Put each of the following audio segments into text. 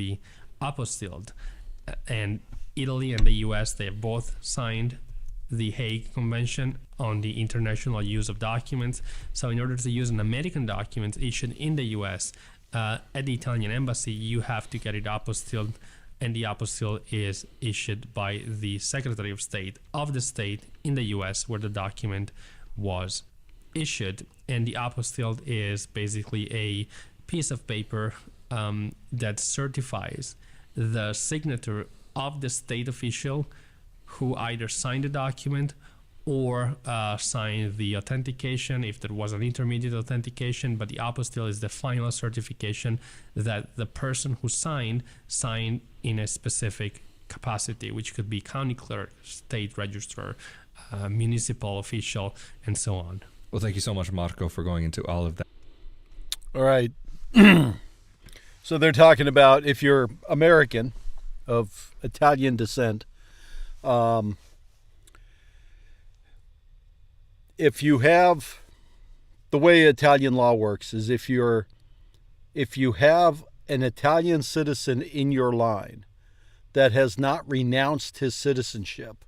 be apostilled. And Italy and the US, they have both signed the Hague Convention on the International Use of Documents. So in order to use an American document issued in the US at the Italian embassy, you have to get it apostilled, and the apostille is issued by the Secretary of State of the state in the US where the document was issued. And the apostille is basically a piece of paper that certifies the signature of the state official who either signed the document or signed the authentication if there was an intermediate authentication, but the apostille is the final certification that the person who signed in a specific capacity, which could be county clerk, state registrar, municipal official, and so on. Well, thank you so much, Marco, for going into all of that. All right. So they're talking about if you're American of Italian descent, if you have, the way Italian law works is if you have an Italian citizen in your line that has not renounced his citizenship,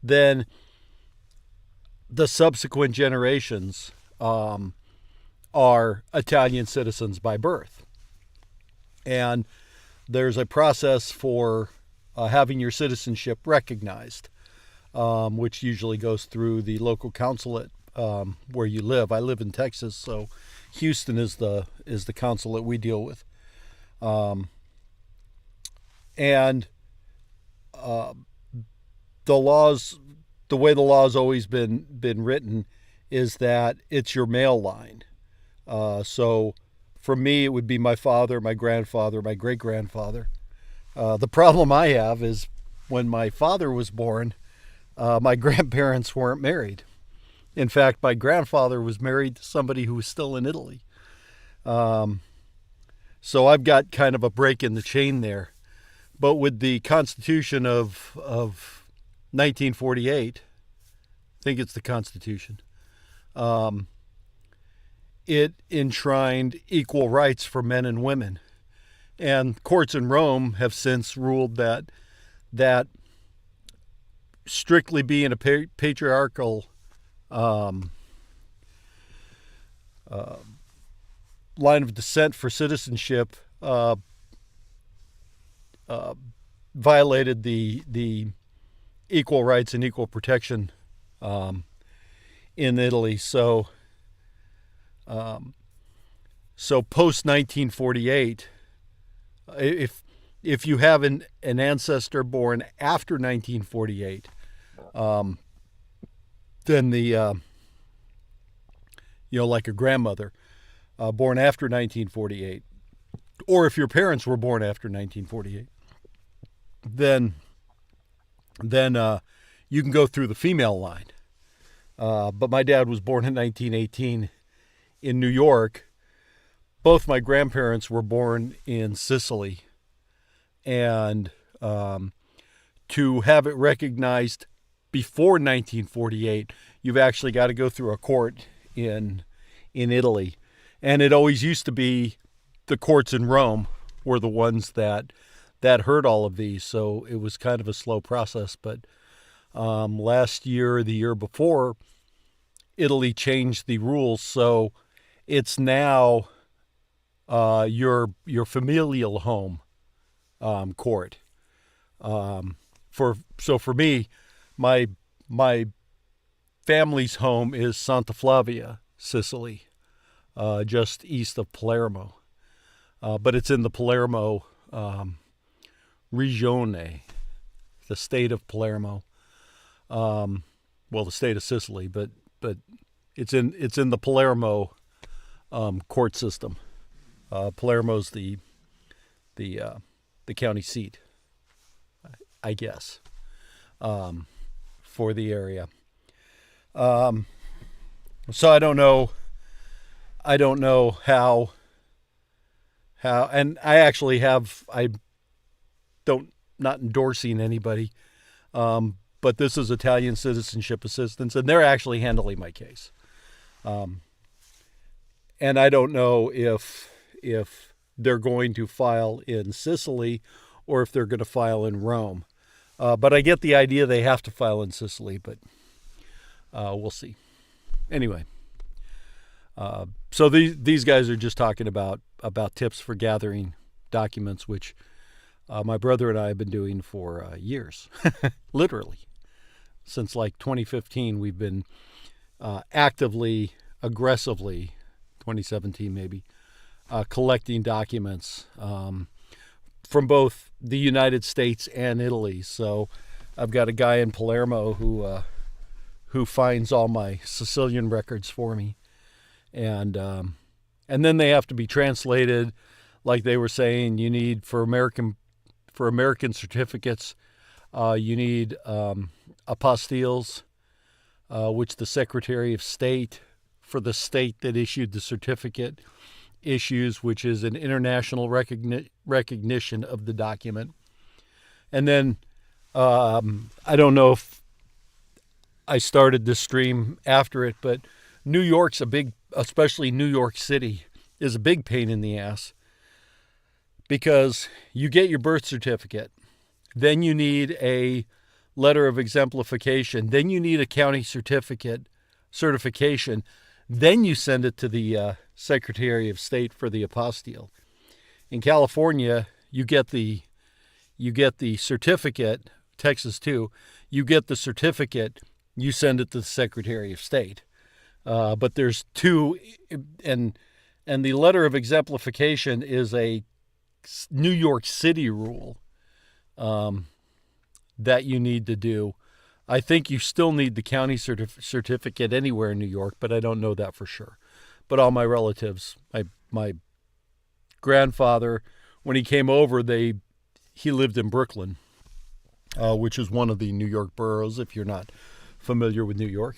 then the subsequent generations are Italian citizens by birth. And there's a process for having your citizenship recognized, which usually goes through the local consulate where you live. I live in Texas, so Houston is the consulate we deal with. And the way the law's always been written is that it's your male line. So for me, it would be my father, my grandfather, my great-grandfather. The problem I have is when my father was born, my grandparents weren't married. In fact, my grandfather was married to somebody who was still in Italy. So I've got kind of a break in the chain there. But with the Constitution of 1948, I think it's the Constitution, it enshrined equal rights for men and women. And courts in Rome have since ruled that strictly being a patriarchal line of descent for citizenship violated the equal rights and equal protection in Italy. So post 1948, if you have an ancestor born after 1948, then like a grandmother born after 1948, or if your parents were born after 1948, then you can go through the female line. But my dad was born in 1918 in New York. Both my grandparents were born in Sicily, and to have it recognized before 1948, you've actually got to go through a court in Italy. And it always used to be the courts in Rome were the ones that heard all of these, so it was kind of a slow process. But last year, the year before, Italy changed the rules, so it's now your familial home court. For me, my family's home is Santa Flavia, Sicily, just east of Palermo. But it's in the Palermo regione, the state of Palermo. The state of Sicily, but it's in the Palermo court system. Palermo's the county seat, I guess, for the area. So I don't know how, and not endorsing anybody, but this is Italian Citizenship Assistance, and they're actually handling my case. And I don't know if they're going to file in Sicily or if they're going to file in Rome. But I get the idea they have to file in Sicily, but we'll see. Anyway, so these guys are just talking about tips for gathering documents, which my brother and I have been doing for years, literally. Since like 2015, we've been actively, aggressively, 2017 maybe, collecting documents from both the United States and Italy. So I've got a guy in Palermo who finds all my Sicilian records for me, and then they have to be translated, like they were saying. You need for American certificates, you need apostilles, which the Secretary of State for the state that issued the certificate issues, which is an international recognition of the document. And then I don't know if I started this stream after it, but New York's especially New York City, is a big pain in the ass, because you get your birth certificate, then you need a letter of exemplification, then you need a county certification, then you send it to the Secretary of State for the apostille. In California, you get the certificate, Texas too, you get the certificate, you send it to the Secretary of State. But there's two, and the letter of exemplification is a New York City rule that you need to do. I think you still need the county certificate anywhere in New York, but I don't know that for sure. But all my relatives, my grandfather, when he came over, he lived in Brooklyn, which is one of the New York boroughs, if you're not familiar with New York.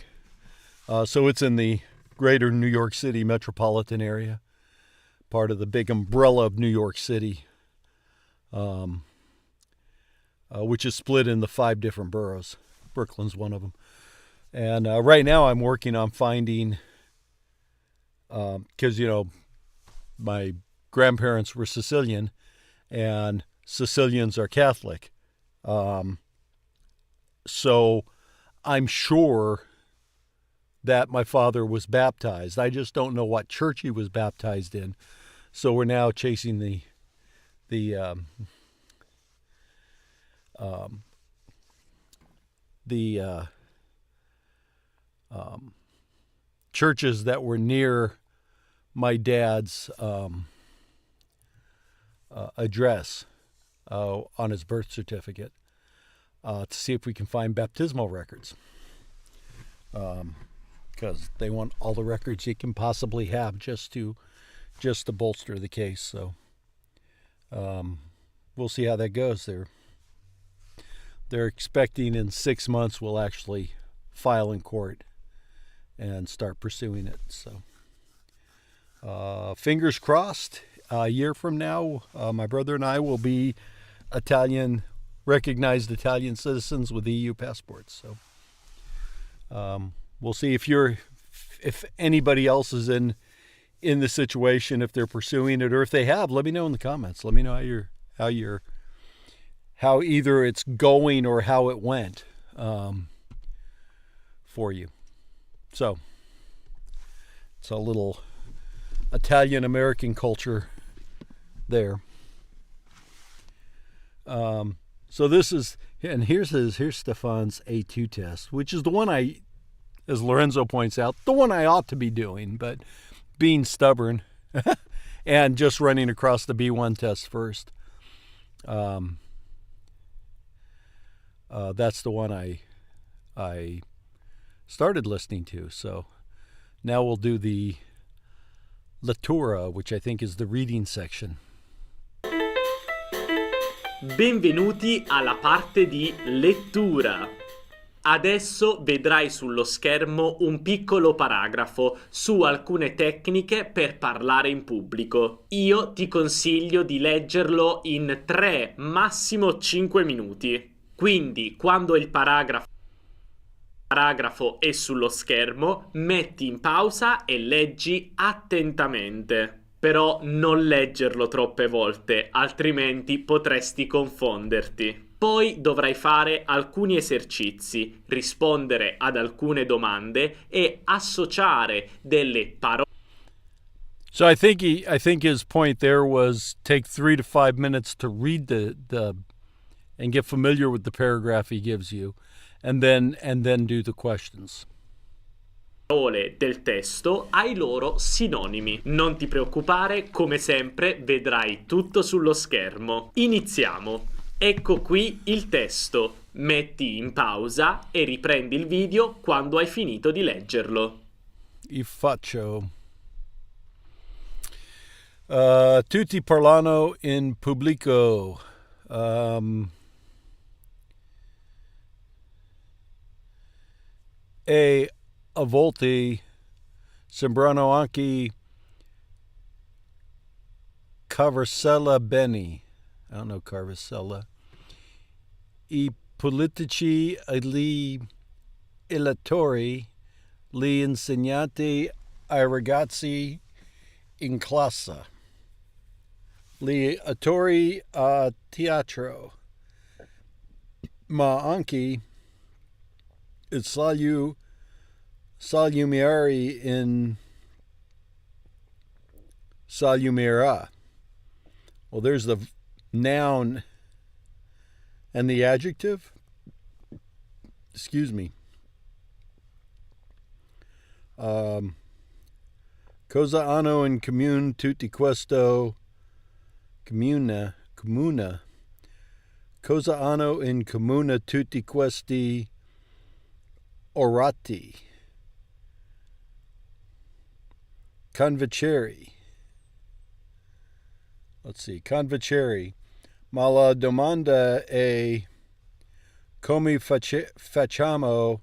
So it's in the greater New York City metropolitan area, part of the big umbrella of New York City, which is split into 5 different boroughs. Brooklyn's one of them. And right now I'm working on finding, because, my grandparents were Sicilian, and Sicilians are Catholic. So I'm sure that my father was baptized. I just don't know what church he was baptized in. So we're now chasing the churches that were near my dad's address on his birth certificate to see if we can find baptismal records. Because they want all the records you can possibly have just to bolster the case. So we'll see how that goes. They're expecting in 6 months we'll actually file in court and start pursuing it. So fingers crossed. A year from now, my brother and I will be recognized Italian citizens with EU passports. So we'll see if anybody else is in the situation, if they're pursuing it, or if they have. Let me know in the comments. Let me know how either it's going or how it went for you. So it's a little Italian American culture there. So this is, and here's Stefan's A2 test, which is the one as Lorenzo points out, the one I ought to be doing, but being stubborn and just running across the B1 test first. That's the one I started listening to. So now we'll do the lettura, which I think is the reading section. Benvenuti alla parte di lettura. Adesso vedrai sullo schermo un piccolo paragrafo su alcune tecniche per parlare in pubblico. Io ti consiglio di leggerlo in 3, massimo 5 minuti. Quindi, quando il paragrafo è sullo schermo, metti in pausa e leggi attentamente. Però non leggerlo troppe volte, altrimenti potresti confonderti. Poi dovrai fare alcuni esercizi, rispondere ad alcune domande e associare delle parole. So I think his point there was take 3 to 5 minutes to read the and get familiar with the paragraph he gives you, and then do the questions. Del testo ai loro sinonimi. Non ti preoccupare, come sempre vedrai tutto sullo schermo. Iniziamo. Ecco qui il testo. Metti in pausa e riprendi il video quando hai finito di leggerlo. I faccio. Tutti parlano in pubblico. E a volte sembrano anche Carvacella bene. I don't know Carvacella. I politici e gli elettori, gli insegnanti ai ragazzi in classe, gli attori a teatro, ma anche il salumieri in salumera. Well, there's the noun and the adjective. Excuse me. Cosa hanno in comune tutti questo comuna. Cosa hanno in comune tutti questi orati? Convicere. Let's see, convicere. Ma la domanda è come facciamo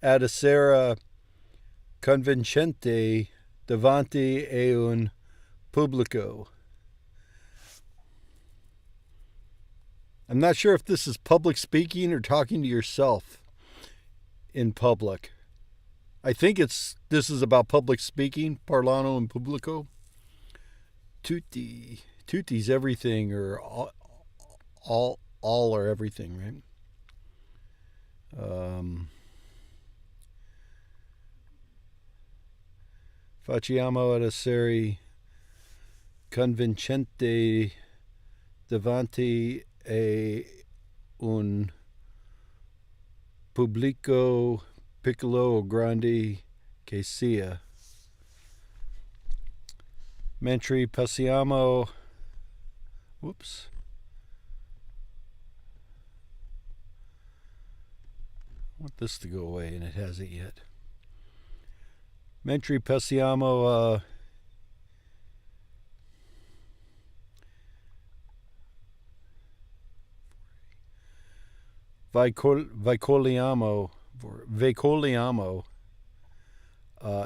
ad essere convincente davanti a un pubblico? I'm not sure if this is public speaking or talking to yourself in public. I think this is about public speaking, parlano in pubblico. Tutti's everything, or all or everything, right? Facciamo ad essere convincente davanti a un pubblico piccolo o grande che sia. Mentre passiamo, whoops. I want this to go away and it hasn't yet. Mentre passiamo veicoliamo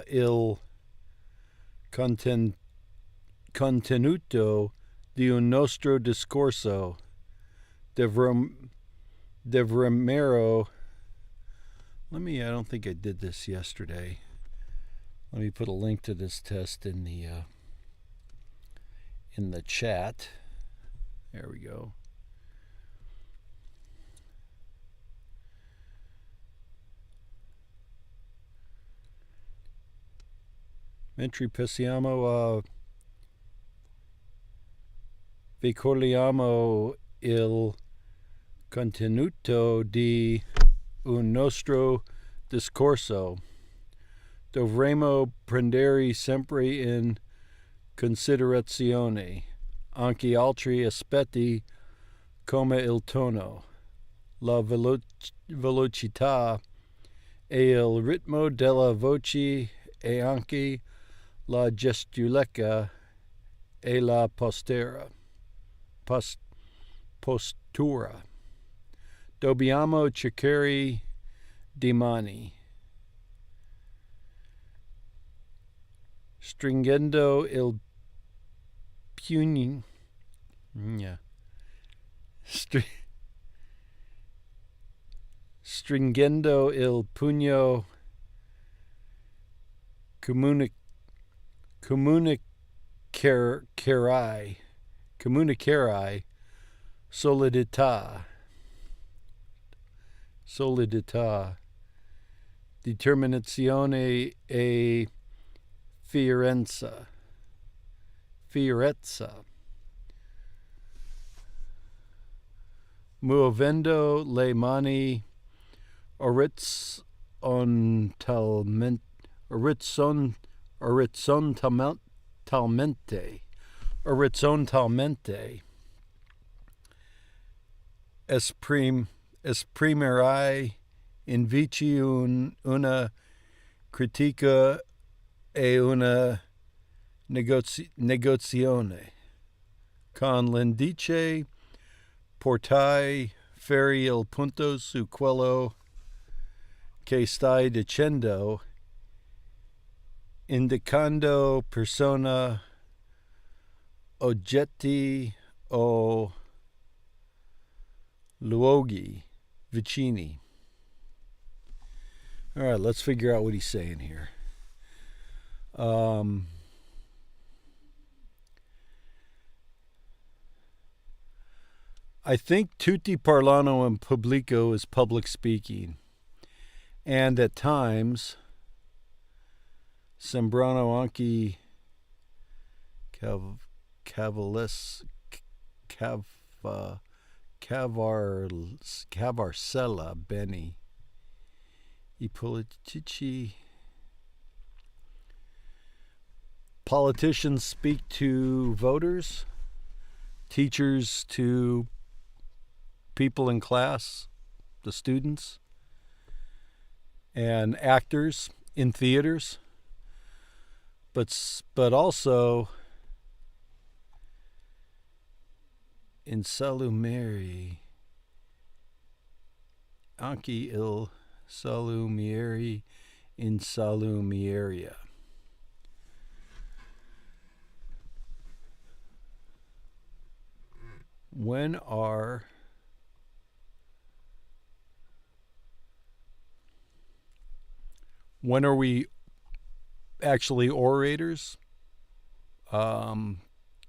il contenuto di un nostro discorso. Dovremmo. I don't think I did this yesterday. Let me put a link to this test in the chat. There we go. Mentre passiamo veicoliamo il contenuto di un nostro discorso. Dovremo prendere sempre in considerazione anche altri aspetti come il tono, la velocità e il ritmo della voce e anche la gestualità e la postura. Dobbiamo cercare di mani, stringendo il pugno. Stringendo il pugno comunicare solidità, determinazione e fierezza, muovendo le mani orizzontalmente, esprimerai invece una critica e una negozione. Con l'indice portai ferri il punto su quello che stai dicendo, indicando persona, oggetti o luoghi vicini. All right, let's figure out what he's saying here. I think tutti parlano in pubblico is public speaking, and at times sembrano anche cavarsella bene. I politicians speak to voters, teachers to people in class, the students, and actors in theaters, but also in salumieri, anche il salumieri in salumieria. When are we actually orators?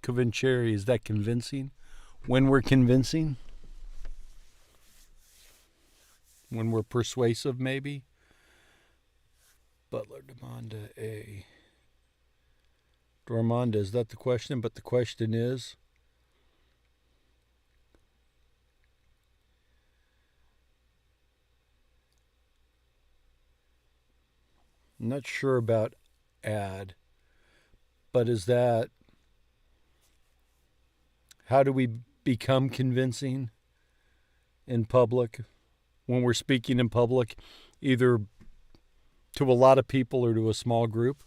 Convincere, is that convincing? When we're convincing? When we're persuasive, maybe? Butler demanda a. Dormanda, is that the question? But the question is? I'm not sure about ad, but is that, how do we become convincing in public when we're speaking in public, either to a lot of people or to a small group?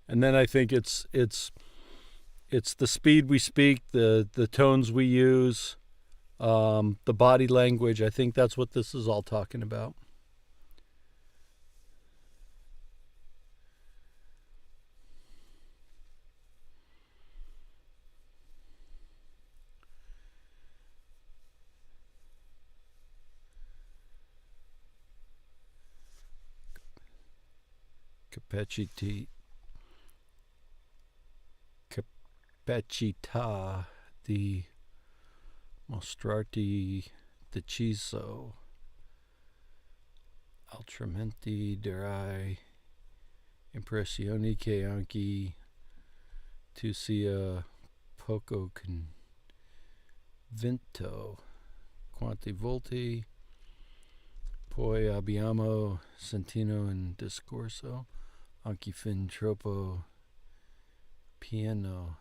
And then I think it's the speed we speak, the tones we use, the body language. I think that's what this is all talking about. Capacità di mostrarti deciso, altrimenti darai impressioni che anche tu sia poco convinto. Quante volte poi abbiamo sentito in discorso anche fin troppo pieno.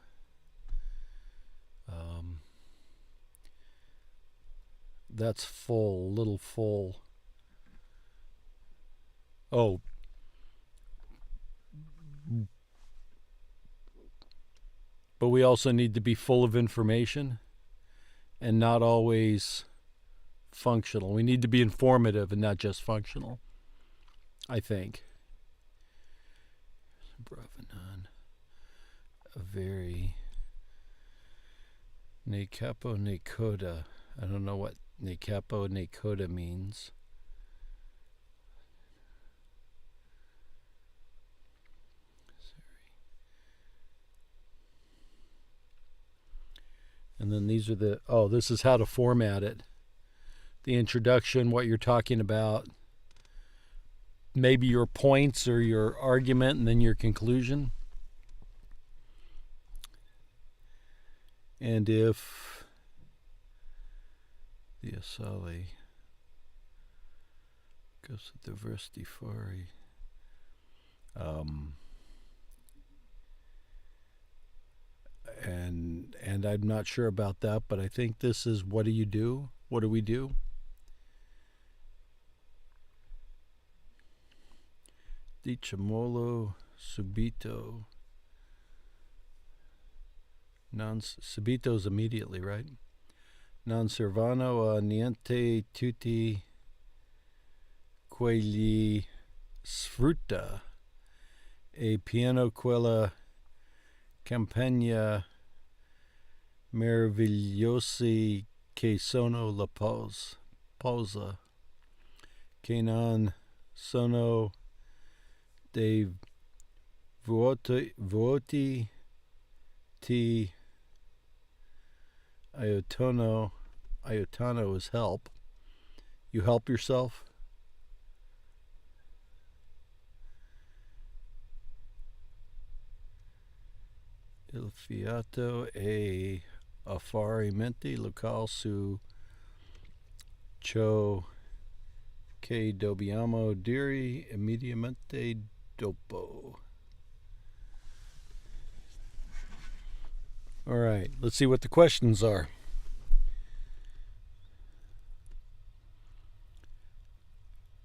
That's full, little full. Oh. But we also need to be full of information and not always functional. We need to be informative and not just functional, I think. Bravanon, a very ne capo ne coda. I don't know what ne capo ne coda means. And then these are this is how to format it. The introduction, what you're talking about, maybe your points or your argument, and then your conclusion. And if the Asali goes to diversity fari, and I'm not sure about that, but I think this is what do you do? What do we do? Diciamolo subito. Subito's immediately, right? Non servano a niente tutti quegli sfrutta e pieno quella campagna meravigliosi che sono la pausa che non sono dei vuoti ti aiutano is help. You help yourself. Il fiato e affari mente locale su ciò che dobbiamo dire immediatamente dopo. All right, let's see what the questions are.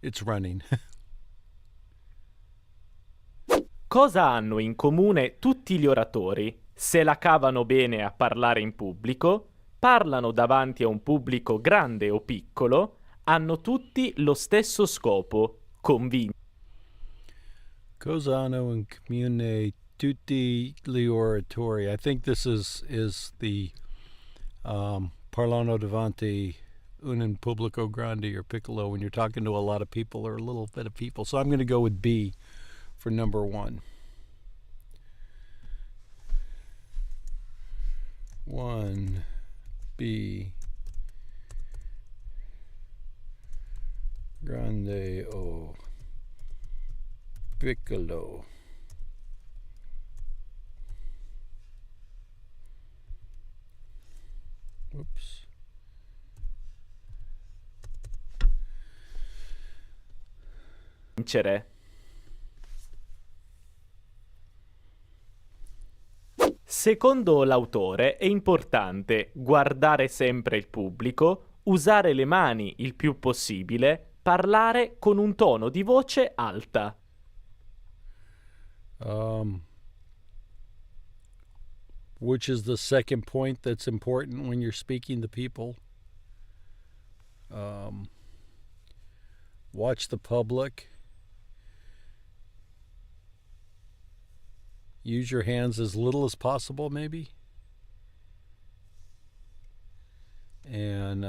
It's running. Cosa hanno in comune tutti gli oratori? Se la cavano bene a parlare in pubblico, parlano davanti a un pubblico grande o piccolo, hanno tutti lo stesso scopo, convinti. Cosa hanno in comune tutti gli oratori? I think this is the parlano davanti un pubblico grande or piccolo, when you're talking to a lot of people or a little bit of people. So I'm going to go with B for number 1. 1B. Grande o piccolo. Oops. Vincere. Secondo l'autore è importante guardare sempre il pubblico, usare le mani il più possibile, parlare con un tono di voce alta. Which is the second point that's important when you're speaking to people? Watch the public. Use your hands as little as possible, maybe. And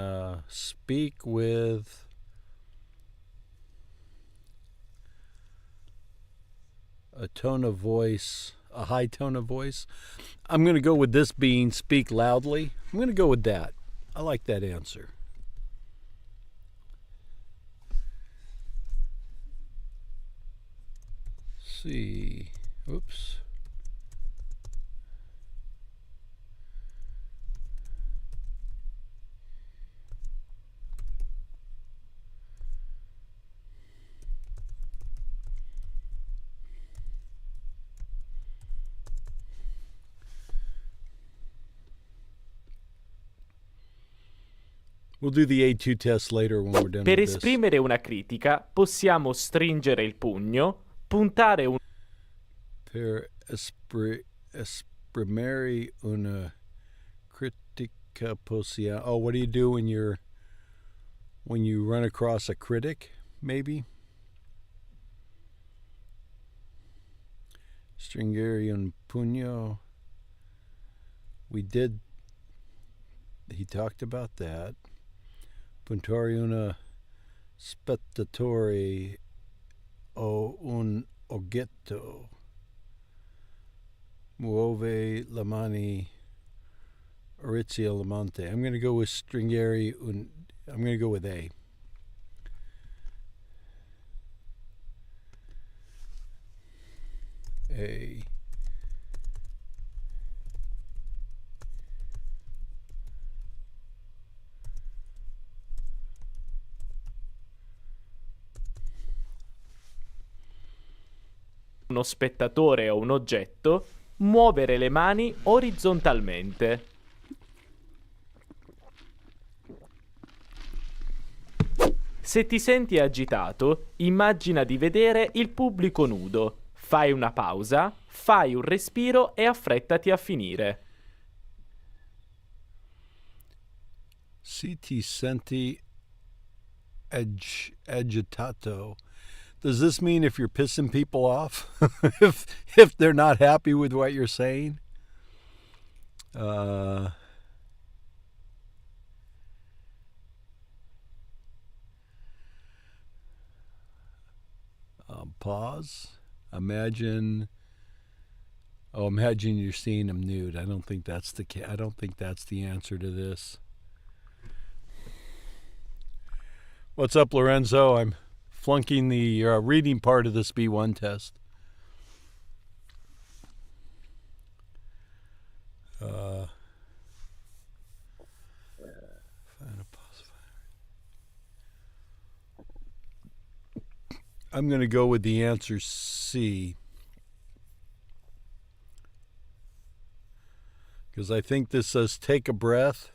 speak with a tone of voice, a high tone of voice. I'm going to go with this being speak loudly. I'm going to go with that. I like that answer. See. Oops. We'll do the A2 test later when we're done Per with this. esprimere una critica possiamo stringere il pugno, puntare un... Per esprimere una critica possiamo... Oh, what do you do when you run across a critic, maybe? Stringere un pugno. He talked about that. puntare una spettatore o un oggetto. Muove le mani orizzontalmente. I'm going to go with stringere un. I'm going to go with A. A. Uno spettatore o un oggetto, muovere le mani orizzontalmente. Se ti senti agitato, immagina di vedere il pubblico nudo. Fai una pausa, fai un respiro e affrettati a finire. Se ti senti agitato. Does this mean if you're pissing people off? if they're not happy with what you're saying? Pause. Imagine. Oh, imagine you're seeing them nude. I don't think that's the answer to this. What's up, Lorenzo? I'm flunking the reading part of this B1 test. I'm going to go with the answer C, because I think this says take a breath.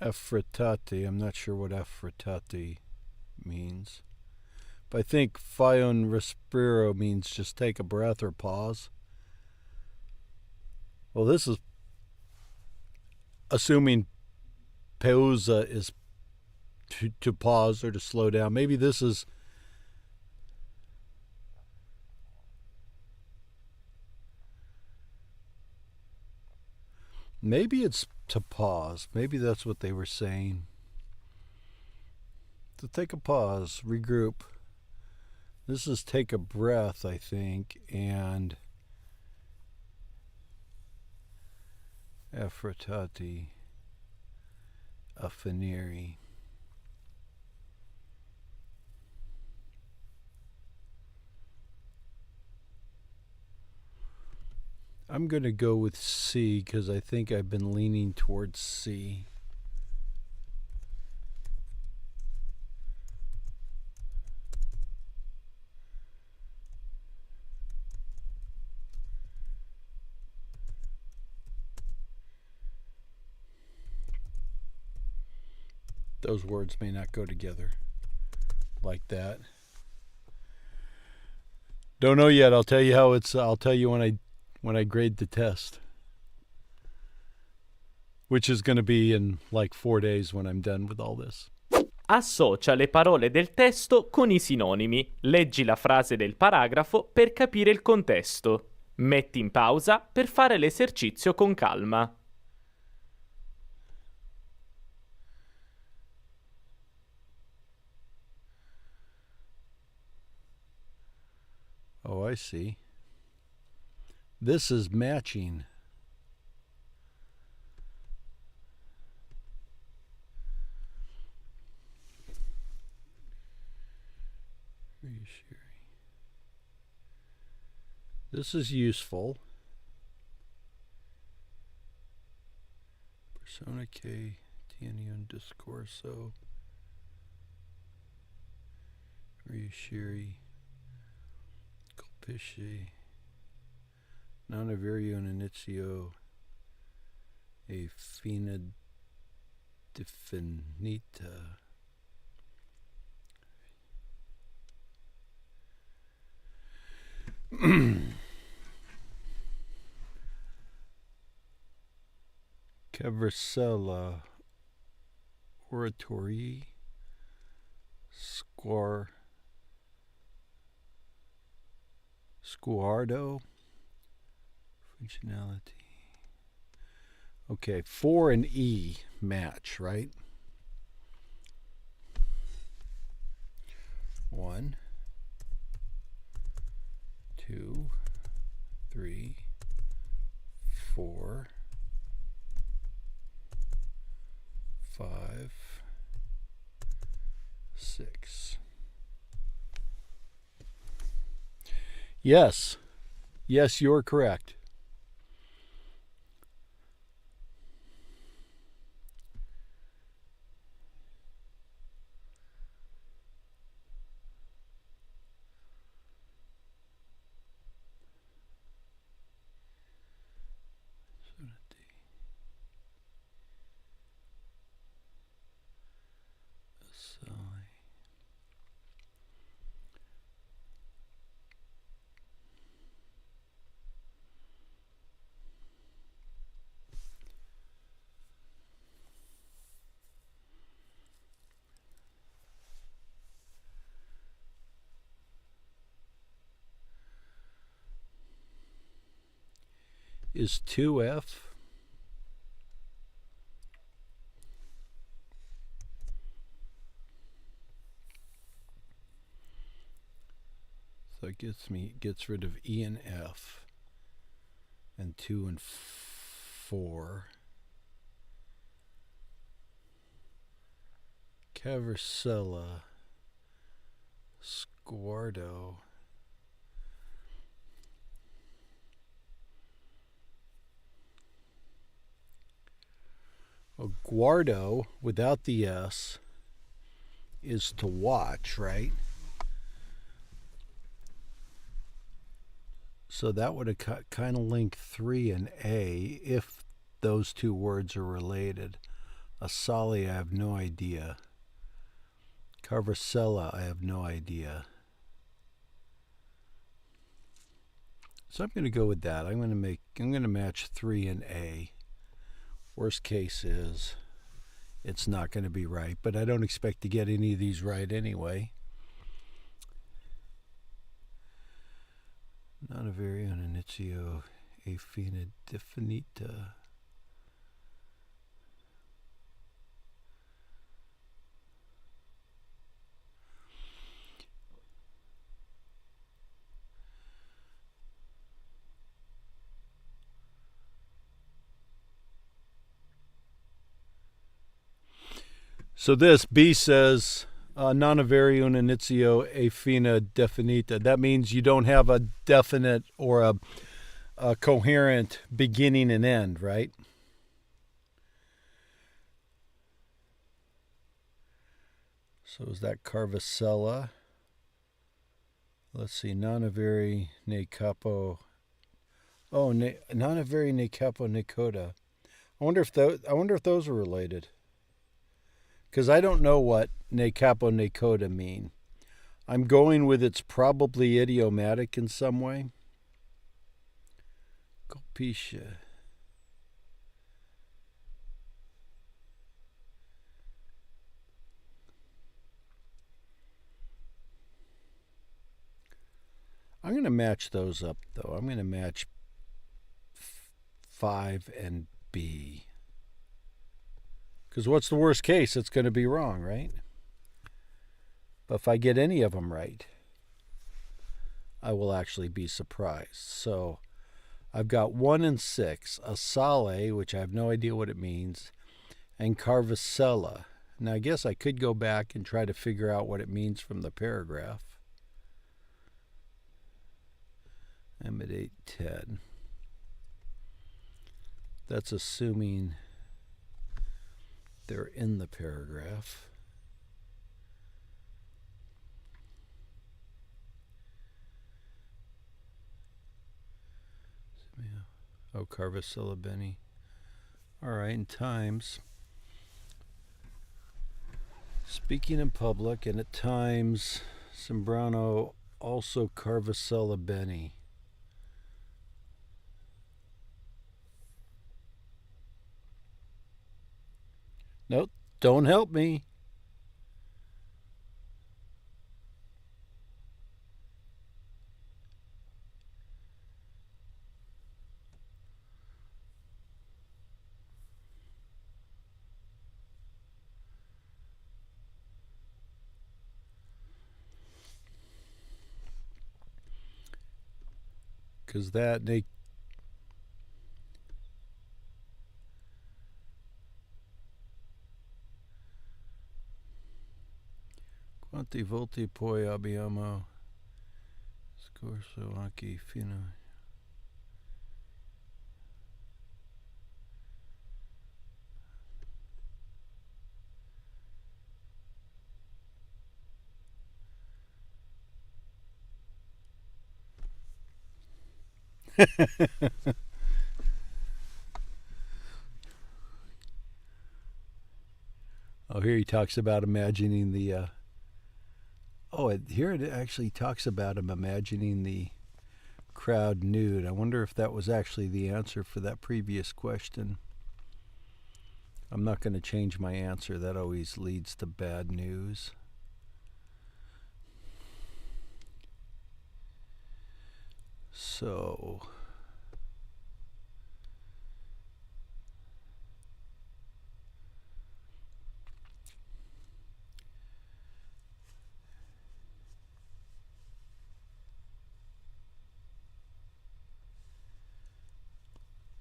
Affrettati. I'm not sure what affrettati means. But I think fai un respiro means just take a breath or pause. Well, this is assuming pausa is to pause or to slow down. Maybe this is maybe it's to pause. Maybe that's what they were saying. To take a pause, regroup. This is take a breath, I think, and affrettati, affinire. I'm going to go with C because I think I've been leaning towards C. Those words may not go together like that. Don't know yet. I'll tell you how it's. I'll tell you when I grade the test, which is going to be in like 4 days when I'm done with all this. Associa le parole del testo con i sinonimi. Leggi la frase del paragrafo per capire il contesto. Metti in pausa per fare l'esercizio con calma. Oh, I see. This is matching. Reassuring. This is useful. Persona che tiene un discorso. Reassuring. Colpisci. Non avere un inizio e fine definita. Caversella oratory square Sguardo. Functionality. Okay, 4 and E match, right? 1, 2, 3, 4, 5, 6. Yes. Yes, you're correct. Is 2F. So it gets rid of E and F, and 2 and 4. Caversella, Sguardo. Well, guardo without the S is to watch, right? So that would have kind of linked 3 and A if those two words are related. Asali, I have no idea. Carvacella, I have no idea. So I'm going to go with that. I'm going to match 3 and A. Worst case is it's not going to be right, but I don't expect to get any of these right anyway. Not a very inizio a fine definita. So this B says non avere un inizio e fine definita. That means you don't have a definite or a coherent beginning and end, right? So is that Carvacella? Let's see, non avere ne capo. Oh, non avere ne capo ne coda. I wonder if those are related. Because I don't know what ne capo ne coda mean. I'm going with it's probably idiomatic in some way. Colpisce. I'm going to match those up, though. I'm going to match 5 and B. Because what's the worst case? It's going to be wrong, right? But if I get any of them right, I will actually be surprised. So I've got 1 and 6, Asale, which I have no idea what it means, and Carvacella. Now, I guess I could go back and try to figure out what it means from the paragraph. I'm at 8:10. That's assuming they're in the paragraph. Oh, Carvacella Benny. All right, in times. Speaking in public, and at times, Sembrano also Carvacella Benny. Nope, don't help me. because that they. Quanti volti poi abbiamo scorso anche fino. Oh, here he talks about imagining the. Here it actually talks about him imagining the crowd nude. I wonder if that was actually the answer for that previous question. I'm not going to change my answer. That always leads to bad news. So.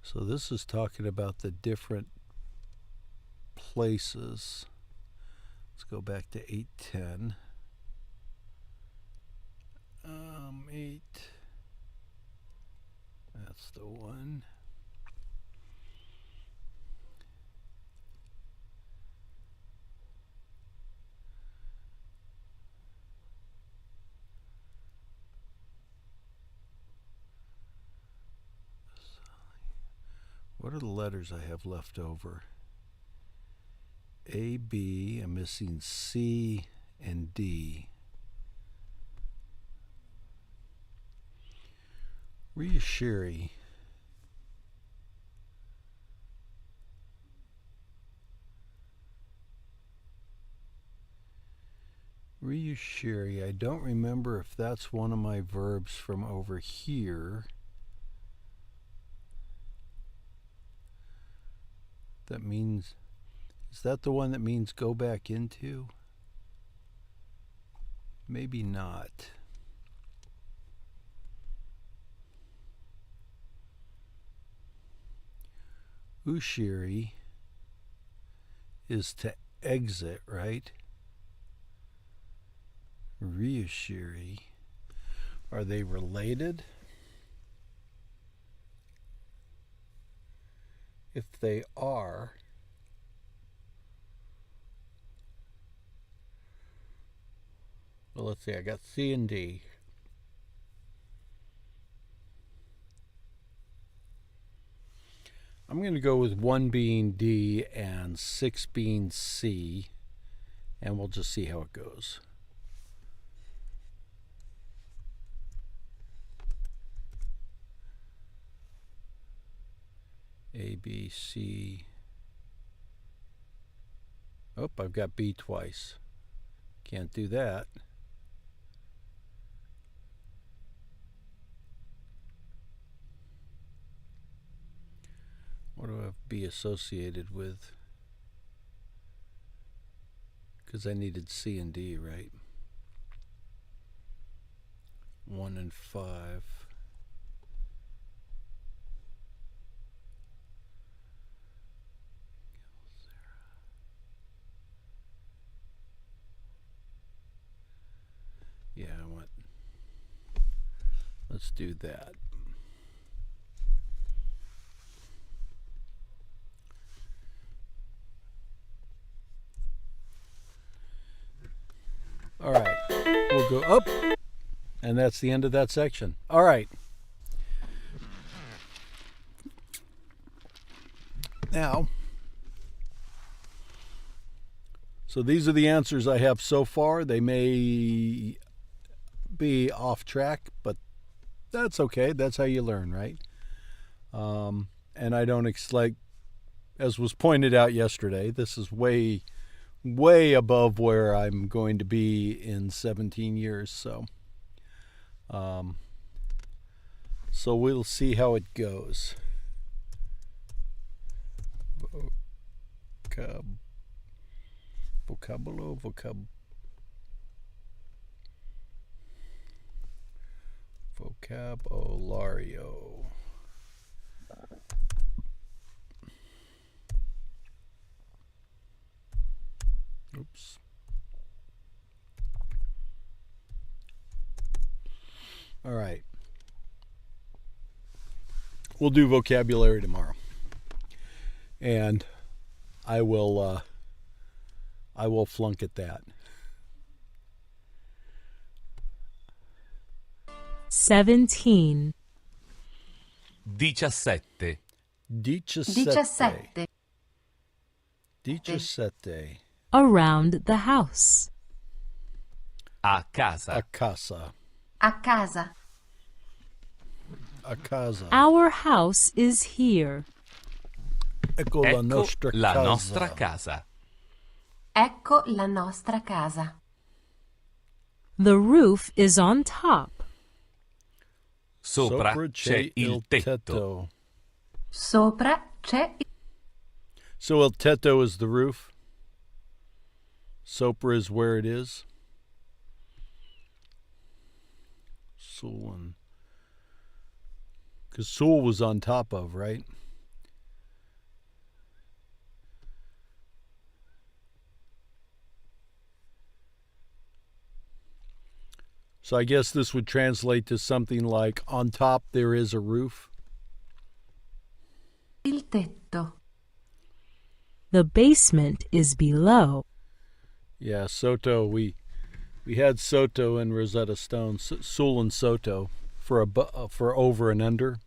So this is talking about the different places. Let's go back to 810. 8. That's the one. What are the letters I have left over? A, B, I'm missing C and D. Reassuring. Reassuring. I don't remember if that's one of my verbs from over here. That means, is that the one that means go back into? Maybe not. Ushiri is to exit, right? Reashiri. Are they related? If they are, well, let's see, I got C and D. I'm going to go with 1 being D and 6 being C, and we'll just see how it goes. A, B, C. Oh, I've got B twice. Can't do that. What do I have B associated with? Because I needed C and D, right? 1 and 5. Yeah, let's do that. All right, we'll go up, and that's the end of that section. All right. Now, so these are the answers I have so far. They may be off track, but that's okay. That's how you learn, right? And I don't like, as was pointed out yesterday, this is way above where I'm going to be in 17 years. So we'll see how it goes. Vocabulario. Oops. All right. We'll do vocabulary tomorrow. And I will flunk at that. 17. 17. 17. 17. Around the house. A casa. A casa. A casa. A casa. Our house is here. Ecco la Ecco nostra la casa. nostra casa. Ecco la nostra casa. The roof is on top. Sopra c'è il tetto. Sopra c'è So il tetto is the roof. Sopra is where it is. Sulun. Because Sul was on top of, right? So I guess this would translate to something like, on top there is a roof. il tetto. The basement is below. Yeah, Soto, we had Soto and Rosetta Stone, Sul and Soto for over and under.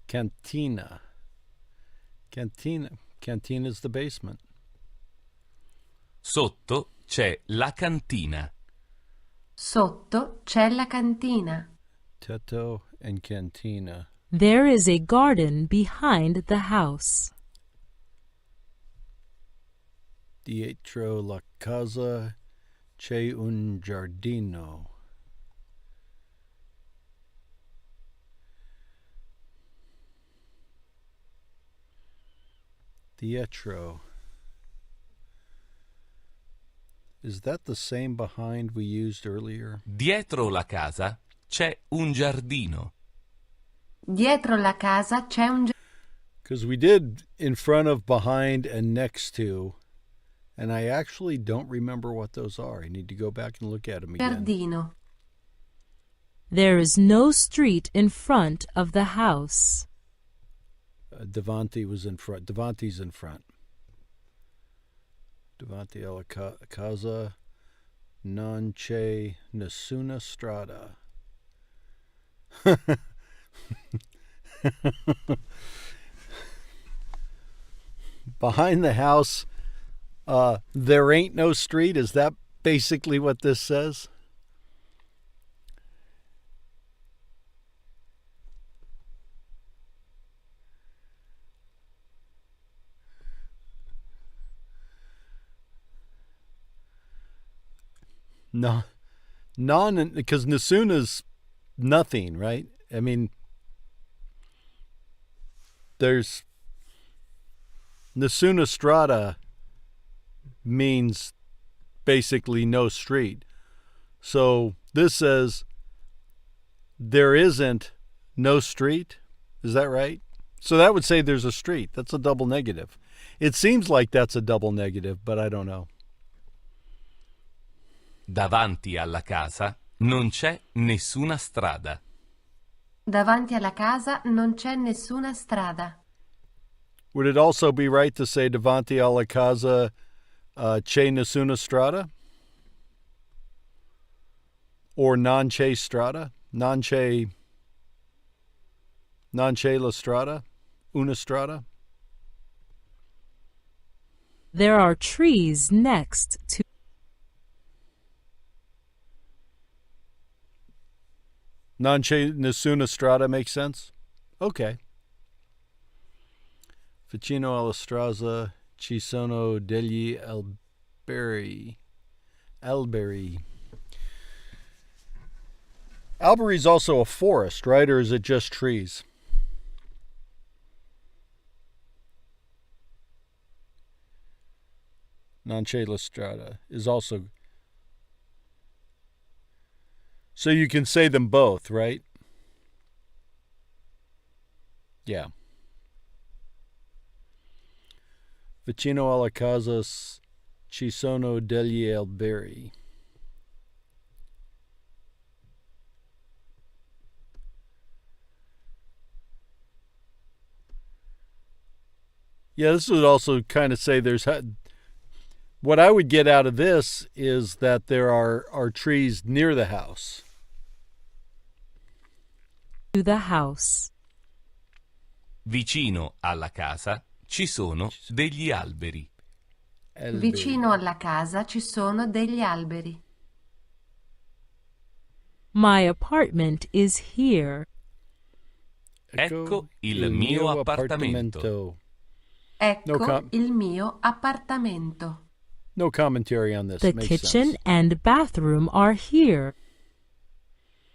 Cantina. Cantina is the basement. Sotto c'è la cantina. Sotto c'è la cantina. Tetto and cantina. There is a garden behind the house. Dietro la casa c'è un giardino. Dietro. Is that the same behind we used earlier? Dietro la casa c'è un giardino. Dietro la casa c'è un Because we did in front of, behind, and next to, and I actually don't remember what those are. I need to go back and look at them again. giardino. There is no street in front of the house. Davanti was in front. Davanti's in front. Davanti alla casa non c'è nessuna strada. Behind the house, there ain't no street. Is that basically what this says? No, because Nasuna's nothing, right? I mean, there's Nasuna Strada means basically no street. So this says there isn't no street. Is that right? So that would say there's a street. That's a double negative. It seems like that's a double negative, but I don't know. Davanti alla casa non c'è nessuna strada. Davanti alla casa non c'è nessuna strada. Would it also be right to say davanti alla casa c'è nessuna strada? Or non c'è strada? Non c'è la strada? Una strada? There are trees next to. Non c'è nessuna strada makes sense? Okay. Vicino alla strada ci sono degli alberi. Alberi. Alberi is also a forest, right? Or is it just trees? Non c'è la strada is also. So you can say them both, right? Yeah. Vicino alla casa ci sono degli alberi. Yeah, this would also kind of say what I would get out of this is that there are trees near the house. To the house. Vicino alla casa ci sono degli alberi. Vicino alla casa ci sono degli alberi. My apartment is here. Ecco il mio appartamento. Ecco il mio appartamento. No commentary on this. The Makes kitchen sense. and bathroom are here.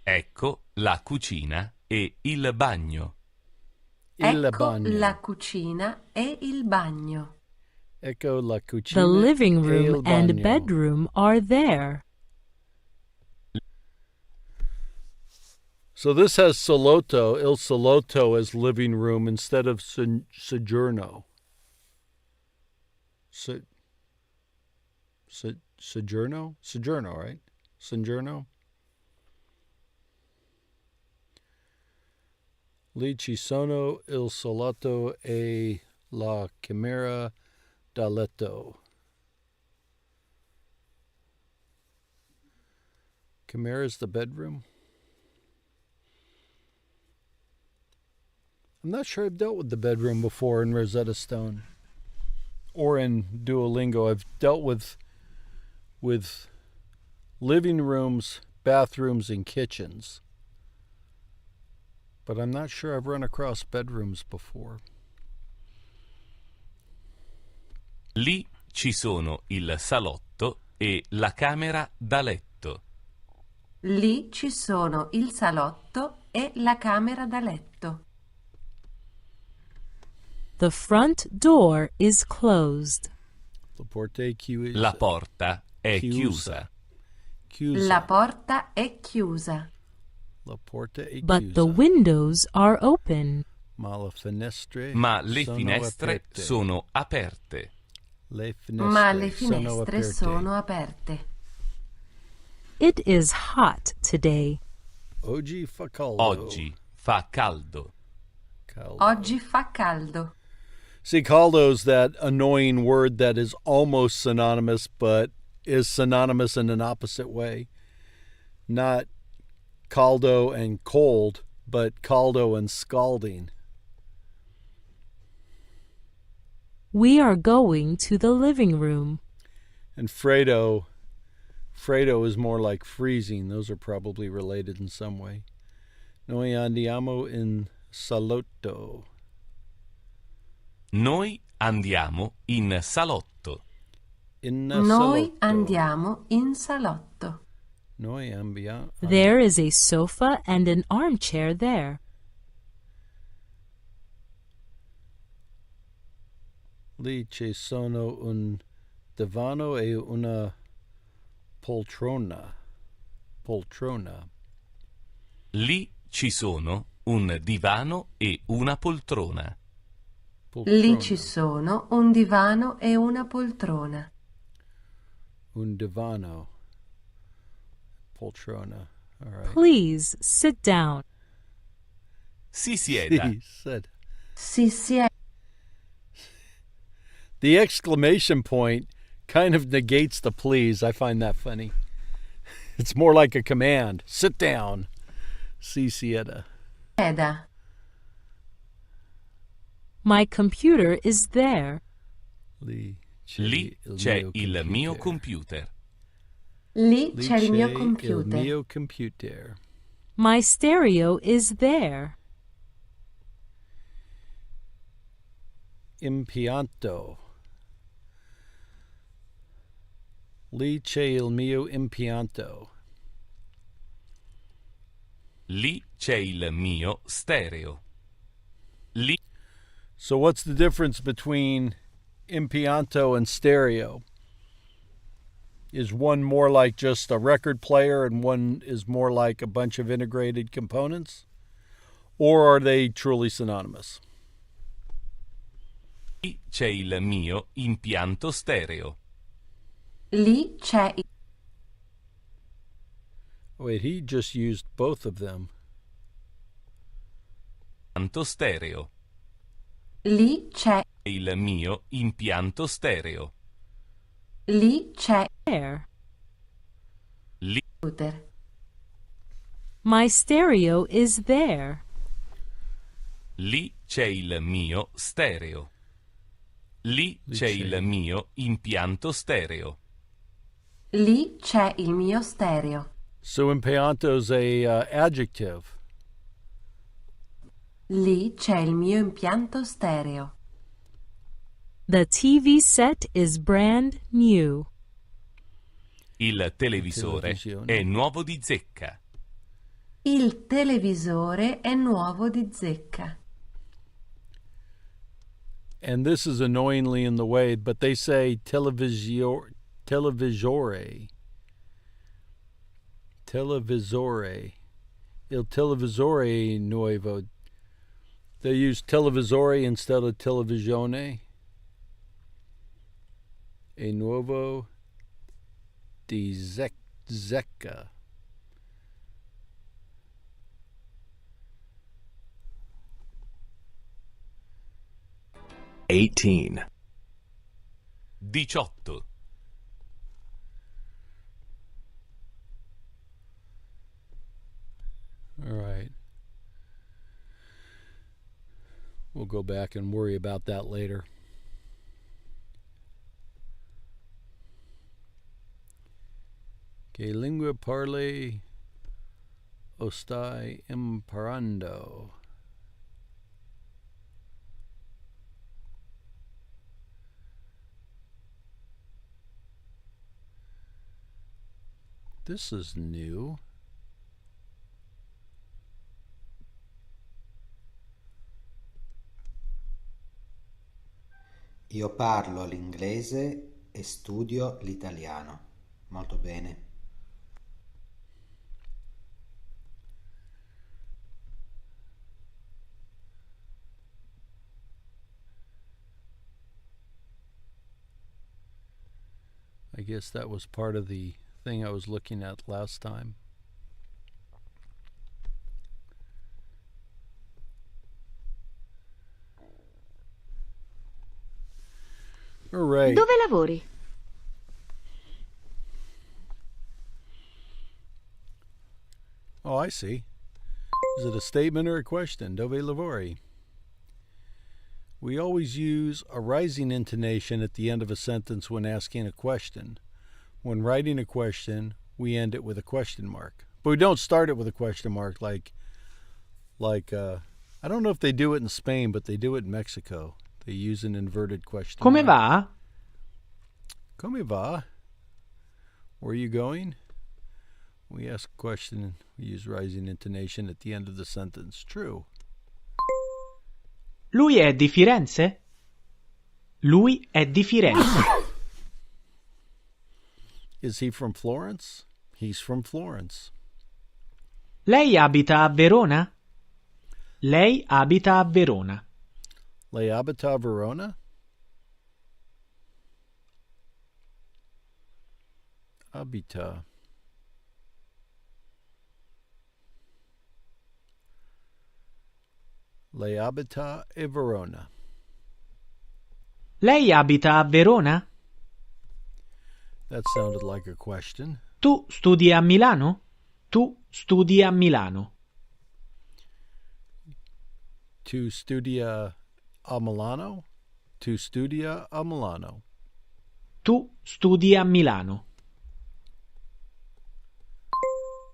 Ecco la cucina e il bagno. Il Ecco bagno. la cucina e il bagno. Ecco la cucina The living e room il and bagno. bedroom are there. So this has salotto, il salotto as living room instead of soggiorno. Soggiorno? Soggiorno, right? Soggiorno? Lì ci sono il salotto e la camera da letto. Camera is the bedroom? I'm not sure I've dealt with the bedroom before in Rosetta Stone or in Duolingo. I've dealt with living rooms, bathrooms, and kitchens. But I'm not sure I've run across bedrooms before. Lì ci sono il salotto e la camera da letto. Lì ci sono il salotto e la camera da letto. The front door is closed. La porta è chiusa. La porta è chiusa. Chiusa. La porta è chiusa. La porta è But the chiusa. windows are open. Ma le finestre Ma le sono finestre aperte. sono aperte. Le finestre Ma le sono finestre aperte. sono aperte. It is hot today. Oggi fa caldo. Oggi fa caldo. Caldo. Oggi fa caldo. See, caldo's that annoying word that is almost synonymous, but is synonymous in an opposite way. Not caldo and cold, but caldo and scalding. We are going to the living room. And Fredo is more like freezing. Those are probably related in some way. Noi andiamo in salotto. Noi andiamo in salotto. In Noi salotto. andiamo in salotto. Noi andiamo. There is a sofa and an armchair there. Lì ci sono un divano e una poltrona. Poltrona. Lì ci sono un divano e una poltrona. Lì ci sono un divano e una poltrona. Un divano. Poltrona. All right. Please sit down. Si sieda. He said. Si siede. The exclamation point kind of negates the please. I find that funny. It's more like a command. Sit down. Si sieda. My computer is there. Lì Lì c'è il mio computer. Lì Lì c'è il mio il computer. mio computer. My stereo is there. Impianto. Lì c'è il mio impianto. Lì c'è il mio stereo. Lì So what's the difference between impianto and stereo? Is one more like just a record player and one is more like a bunch of integrated components? Or are they truly synonymous? Lì c'è il mio impianto stereo. Lì c'è il Wait, he just used both of them. Impianto stereo. Lì c'è Il mio impianto stereo. Lì c'è There. Lì computer. My stereo is there. Lì c'è il mio stereo. Lì Lì c'è c'è il il- mio impianto stereo. Lì c'è il mio stereo. So impianto's a adjective. Lì c'è il mio impianto stereo. The TV set is brand new. Il televisore televisione. è nuovo di zecca. Il televisore è nuovo di zecca. And this is annoyingly in the way, but they say televisore. Televisore. Il televisore nuovo. They use televisore instead of televisione. E nuovo di zecca. Eighteen. 18. All right. We'll go back and worry about that later. Che lingua parli o stai imparando? This is new. Io parlo l'inglese e studio l'italiano. Molto bene. I guess that was part of the thing I was looking at last time. All right. Dove lavori? Oh, I see. Is it a statement or a question? Dove lavori? We always use a rising intonation at the end of a sentence when asking a question. When writing a question, we end it with a question mark. But we don't start it with a question mark like I don't know if they do it in Spain, but they do it in Mexico. They use an inverted question Come mark. va? Come va? Where are you going? We ask a question, we use rising intonation at the end of the sentence. True. Lui è di Firenze? Lui è di Firenze. Is he from Florence? He's from Florence. Lei abita a Verona? Lei abita a Verona. Lei abita a Verona? Abita. Lei abita a Verona. Lei abita a Verona? That sounded like a question. Tu studi a Milano? Tu studi a Milano. Tu studia a Milano? Tu studia a Milano. Tu studi a Milano.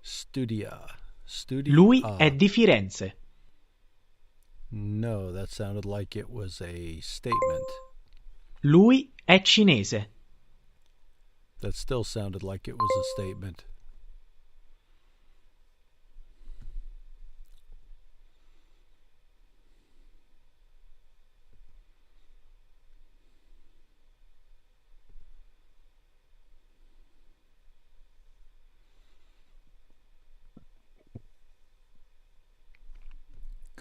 Studia. Studia. Lui è di Firenze. No, that sounded like it was a statement. Lui è cinese. That still sounded like it was a statement.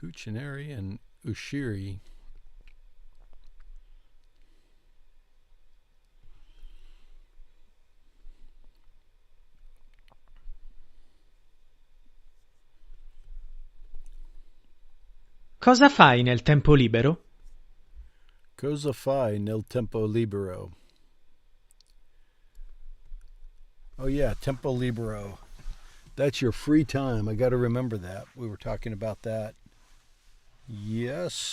Cucinare and uscire. Cosa fai nel tempo libero? Cosa fai nel tempo libero? Oh yeah, tempo libero. That's your free time. I got to remember that. We were talking about that yesterday.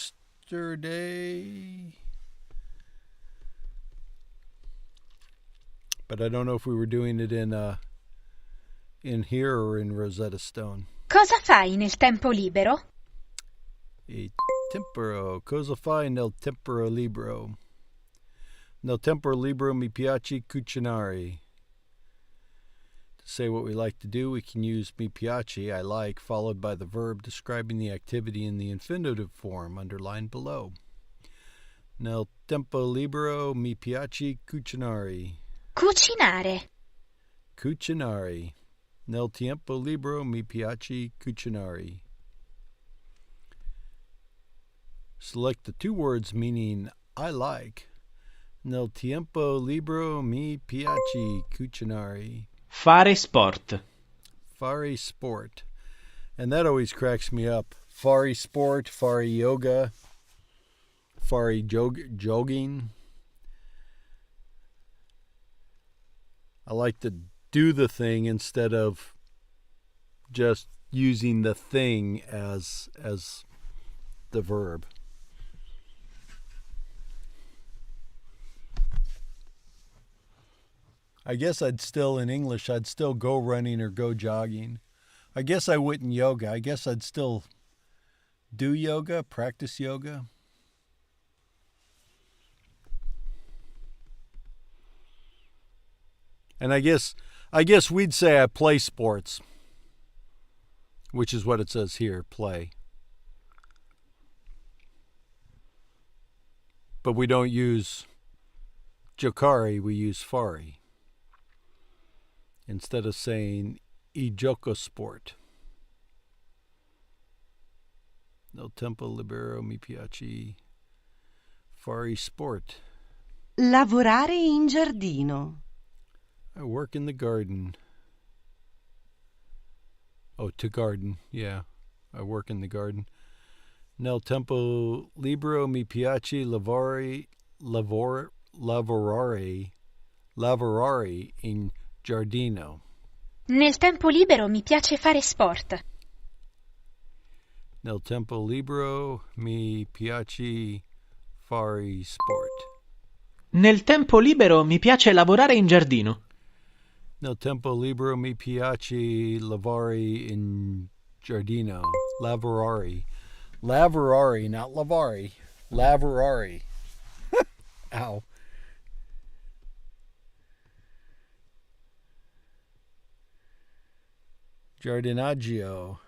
But I don't know if we were doing it in here or in Rosetta Stone. Cosa fai nel tempo libero? E temporo. Cosa fai nel tempo libero? Nel tempo libero mi piace cucinare. To say what we like to do, we can use mi piace, I like, followed by the verb describing the activity in the infinitive form underlined below. Nel tempo libero mi piace cucinare. Cucinare. Cucinare. Nel tempo libero mi piace cucinare. Select the two words meaning I like. Nel tempo libero mi piace cucinare. Fare sport. Fare sport. And that always cracks me up. Fare sport, fare yoga, fare jogging. I like to do the thing instead of just using the thing as the verb. I guess in English, I'd still go running or go jogging. I guess I wouldn't yoga. I guess I'd still do yoga, practice yoga. And I guess we'd say I play sports, which is what it says here, play. But we don't use giocare, we use fare. Instead of saying I gioco sport. Nel tempo libero mi piace fare sport. Lavorare in giardino. I work in the garden. Oh, to garden, yeah. I work in the garden. Nel tempo libero mi piace lavorare in giardino. Nel tempo libero mi piace fare sport. Nel tempo libero mi piace fare sport. Nel tempo libero mi piace lavorare in giardino. Nel tempo libero mi piace lavorare in giardino. Lavorare. Lavorare, not lavare. Lavorare. Ow. Giardinaggio.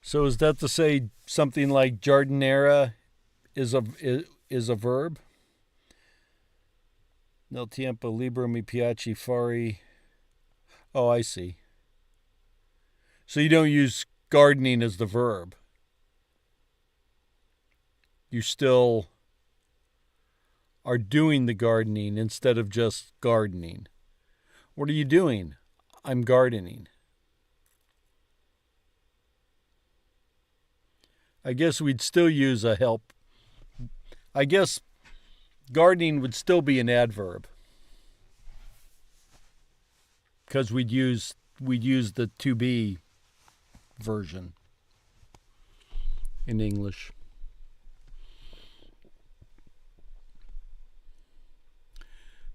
So is that to say something like giardinera is a verb? Nel tempo libero mi piace fare. Oh, I see. So you don't use gardening as the verb. You still are doing the gardening instead of just gardening. What are you doing? I'm gardening. I guess we'd still use a help. I guess gardening would still be an adverb. Because we'd use the to be version in English.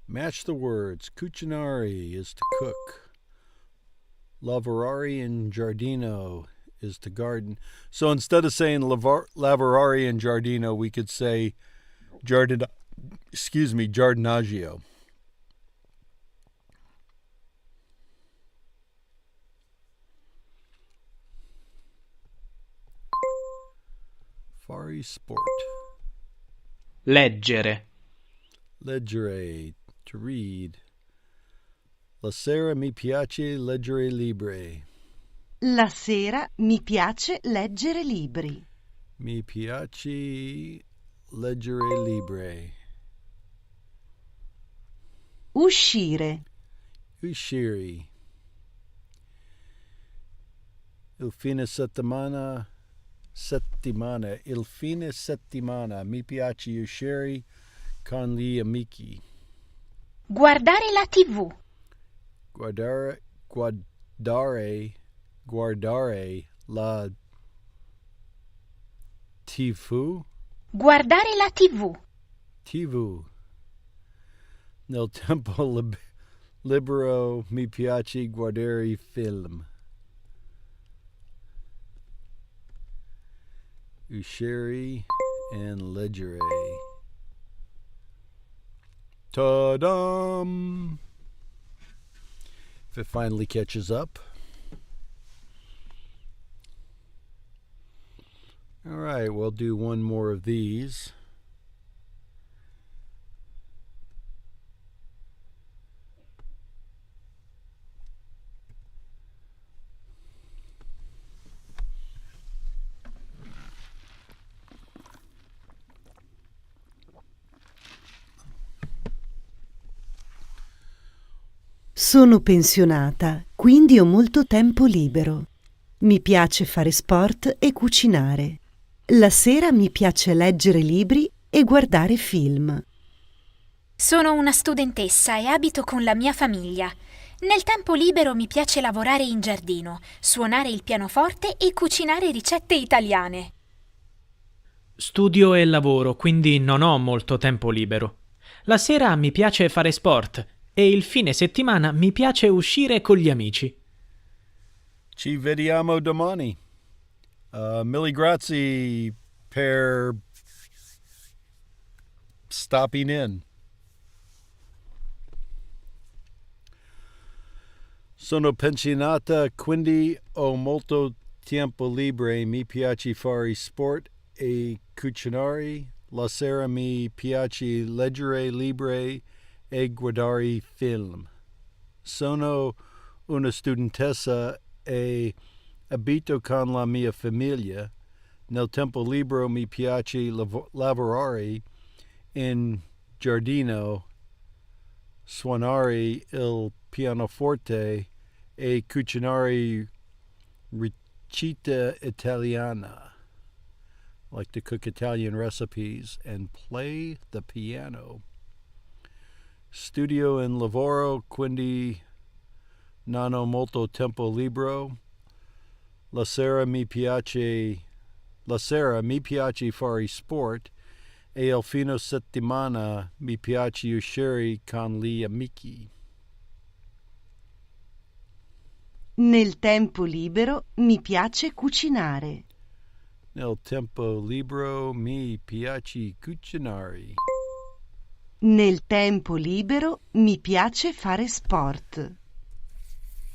Match the words. Cucinare is to cook. Lavorare in giardino is to garden. So instead of saying lavorare in giardino, we could say giardinaggio. Fare sport. Leggere. Leggere, to read. La sera mi piace leggere libri. La sera mi piace leggere libri. Mi piace leggere libri. Uscire. Uscire. Il fine settimana. Il fine settimana mi piace uscire con gli amici. Guardare la TV. Guardare la TV. Guardare la TV. TV. Nel tempo libero mi piace guardare film. Uscire and leggere. Ta-dam! If it finally catches up. All right, we'll do one more of these. Sono pensionata, quindi ho molto tempo libero. Mi piace fare sport e cucinare. La sera mi piace leggere libri e guardare film. Sono una studentessa e abito con la mia famiglia. Nel tempo libero mi piace lavorare in giardino, suonare il pianoforte e cucinare ricette italiane. Studio e lavoro, quindi non ho molto tempo libero. La sera mi piace fare sport e il fine settimana mi piace uscire con gli amici. Ci vediamo domani. Mille grazie per stopping in. Sono pensionata, quindi ho molto tempo libero. Mi piace fare sport e cucinare. La sera mi piace leggere libri e guardare film. Sono una studentessa e abito con la mia famiglia. Nel tempo libero mi piace lavorare in giardino, suonare il pianoforte e cucinare ricette italiana. I like to cook Italian recipes and play the piano. Studio and lavoro, quindi non ho molto tempo libero. La sera mi piace fare sport e il fine settimana mi piace uscire con gli amici. Nel tempo libero mi piace cucinare. Nel tempo libero mi piace cucinare. Nel tempo libero mi piace fare sport.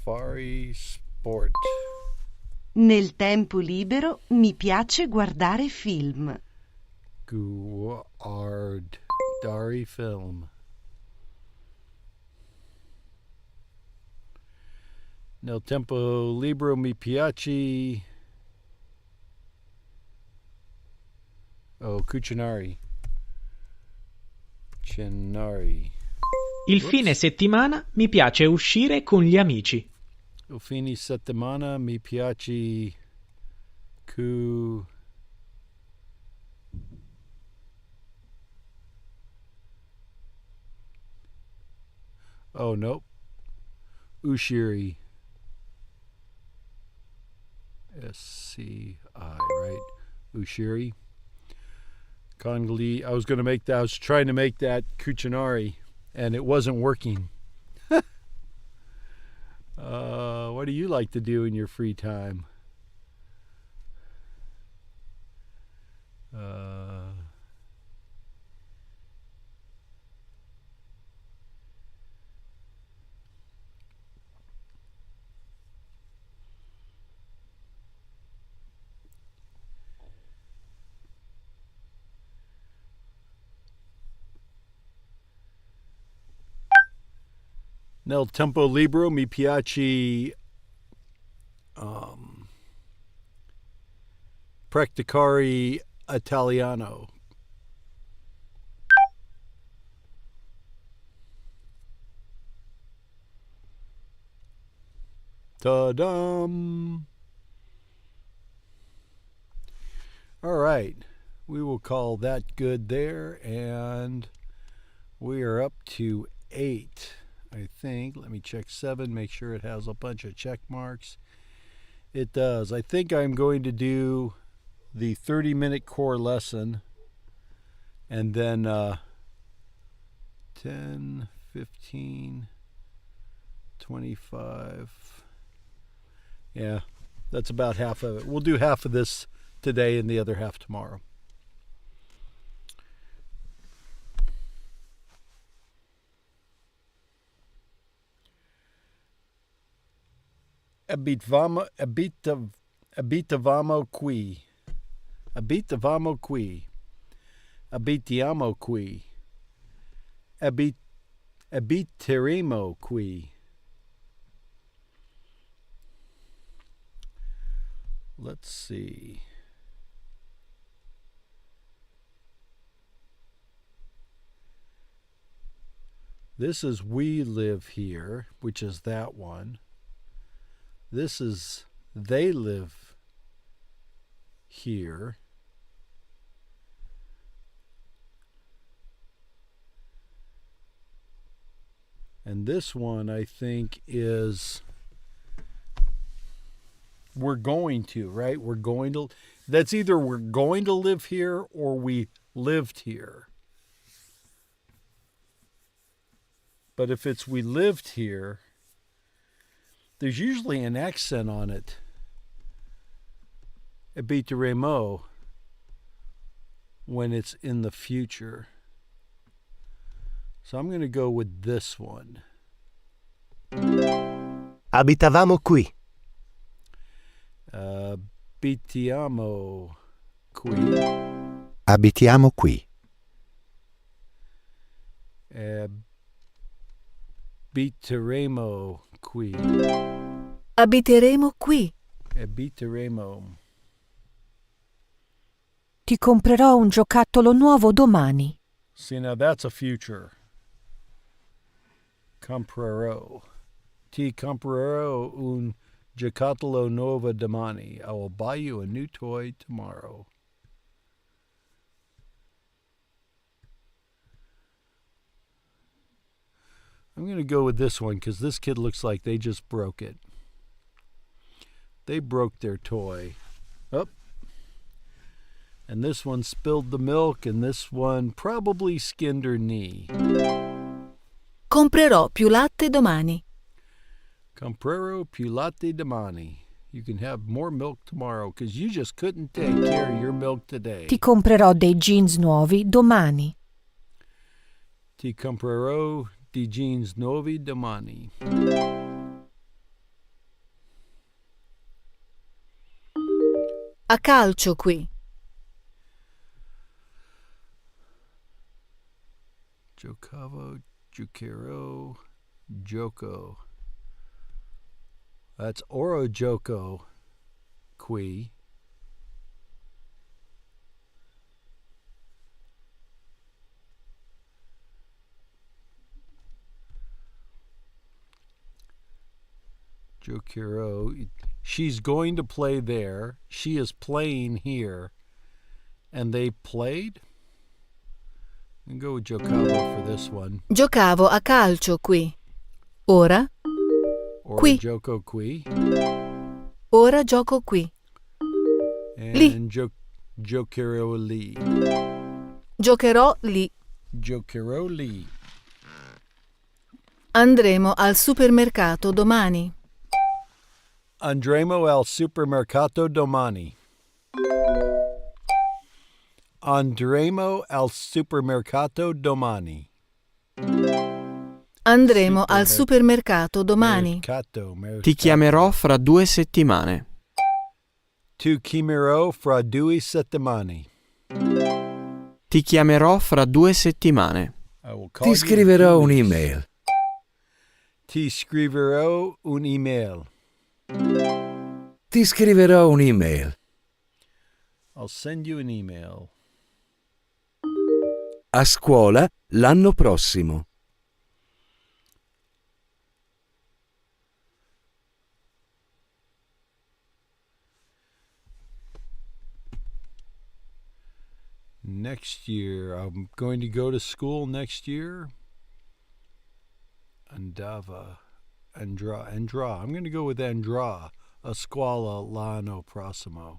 Fare sport. Nel tempo libero mi piace guardare film. Guardare film. Nel tempo libero mi piace cucinare. Il fine settimana mi piace uscire con gli amici. Il fine settimana mi piace Oh, nope. Uscire. S-C-I, right? Uscire. Congli. I was trying to make that cucinare, and it wasn't working. What do you like to do in your free time? Nel tempo libero mi piace Practicare Italiano. Ta-dum! All right, we will call that good there, and we are up to 8, I think. Let me check 7, make sure it has a bunch of check marks. It does. I think I'm going to do the 30-minute core lesson, and then 10, 15, 25. Yeah, that's about half of it. We'll do half of this today and the other half tomorrow. Abitavamo qui. Abitavamo qui. Abitiamo qui. Abiteremo qui. Let's see. This is we live here, which is that one. This is they live here. And this one, I think, is we're going to, right? We're going to, that's either we're going to live here or we lived here. But if it's we lived here, there's usually an accent on it. Abiteremo when it's in the future. So I'm going to go with this one. Abitavamo qui. Abitiamo qui. Abitiamo qui. Abiteremo qui. Abiteremo qui. Abiteremo. Ti comprerò un giocattolo nuovo domani. See, now that's a future. Comprerò. Ti comprerò un giocattolo nuovo domani. I will buy you a new toy tomorrow. I'm going to go with this one because this kid looks like they just broke it. They broke their toy. Oh. And this one spilled the milk, and this one probably skinned her knee. Comprerò più latte domani. Comprerò più latte domani. You can have more milk tomorrow because you just couldn't take care of your milk today. Ti comprerò dei jeans nuovi domani. Ti comprerò dei jeans nuovi domani. A calcio qui. Giocavo, giocero, gioco. That's oro gioco qui. Giocero. She's going to play there. She is playing here. And they played? I'm going to go with giocavo for this one. Giocavo a calcio qui. Ora? Qui. Gioco qui. Ora gioco qui. And Lì. Giocherò lì. Giocherò lì. Giocherò lì. Andremo al supermercato domani. Andremo al supermercato domani. Andremo al supermercato domani. Andremo al supermercato domani. Ti chiamerò fra 2 settimane. Ti chiamerò fra 2 settimane. Ti chiamerò fra 2 settimane. Ti scriverò un'email. Ti scriverò un'email. Ti scriverò un'email. I'll send you an email. A scuola l'anno prossimo. Next year. I'm going to go to school next year. Andava. Andra. I'm going to go with Andra. A scuola l'anno prossimo.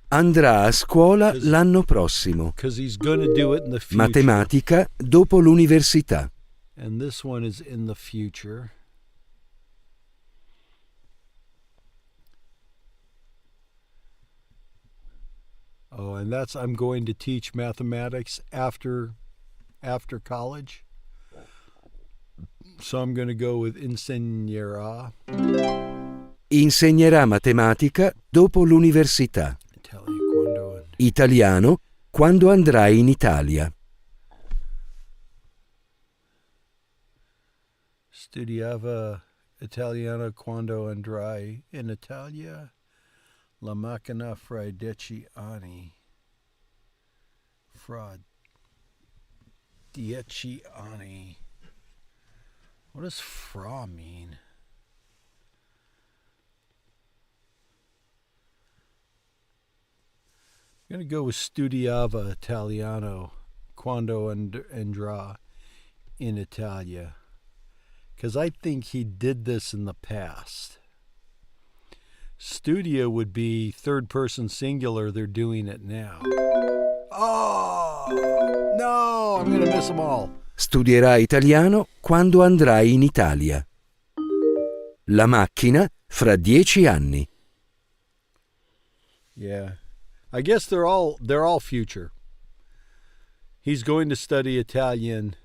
Andrà a scuola l'anno prossimo. Because he's going to do it in the future. Matematica dopo l'università. And this one is in the future. Oh, and that's I'm going to teach mathematics after college. So I'm going to go with insegnerà. Insegnerà matematica dopo l'università. Italiano quando andrai in Italia. Studiava italiano quando andrai in Italia. La macchina fra 10 anni. Fra 10 anni. What does fra mean? I'm going to go with studiava italiano quando andrà in Italia. Because I think he did this in the past. Studio would be third person singular. They're doing it now. Oh, no, I'm going to miss them all. Studierà italiano quando andrai in Italia. La macchina fra 10 anni. Yeah. I guess they're all future. He's going to study Italian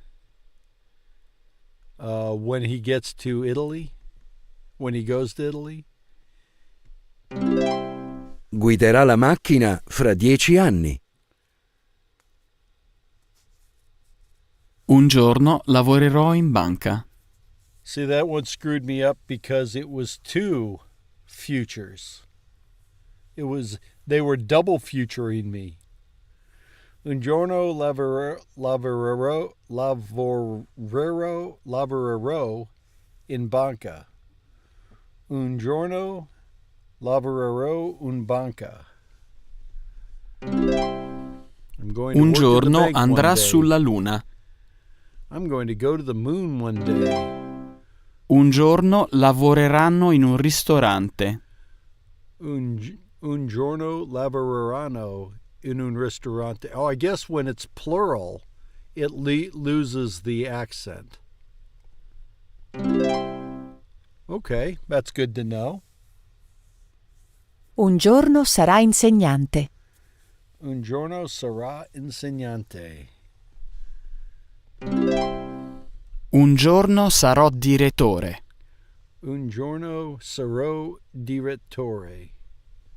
when he gets to Italy, when he goes to Italy. Guiderà la macchina fra 10 anni. Un giorno lavorerò in banca. See, that one screwed me up because it was two futures. They were double futuring me. Un giorno lavorerò in banca. Un giorno lavorerò in banca. Un giorno andrà sulla luna. I'm going to go to the moon one day. Un giorno lavoreranno in un ristorante. Un giorno lavoreranno in un ristorante. Oh, I guess when it's plural, it loses the accent. Okay, that's good to know. Un giorno sarà insegnante. Un giorno sarà insegnante. Un giorno sarò direttore. Un giorno sarò direttore.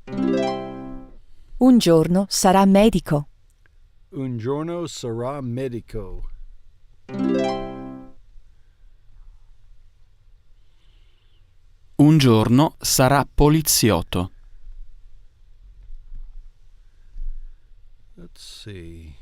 Un giorno sarà medico. Un giorno sarà medico. Un giorno sarà poliziotto. Let's see.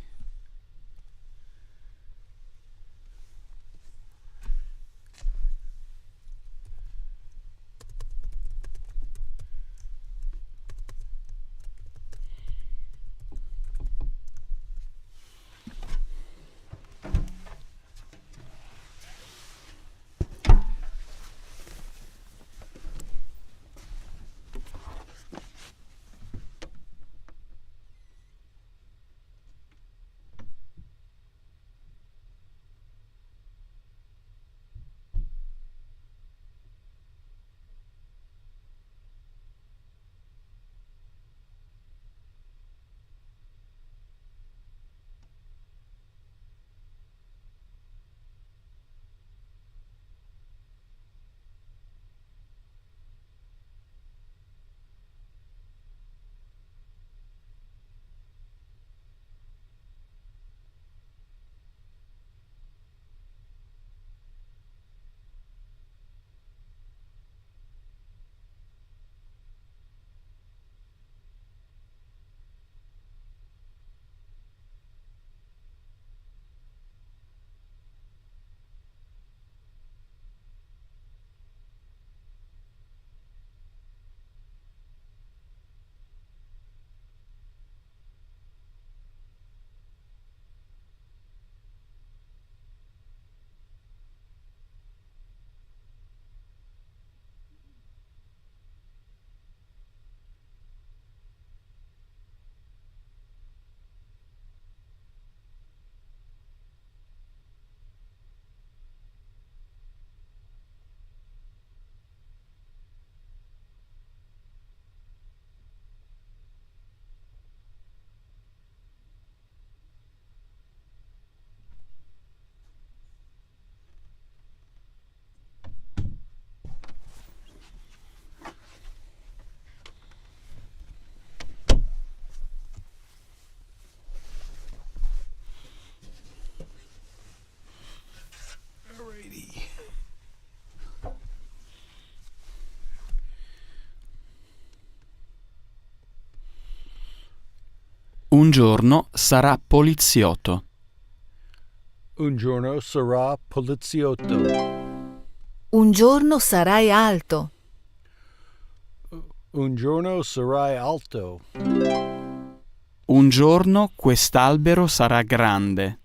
Un giorno sarà poliziotto. Un giorno sarà poliziotto. Un giorno sarai alto. Un giorno sarai alto. Un giorno quest'albero sarà grande.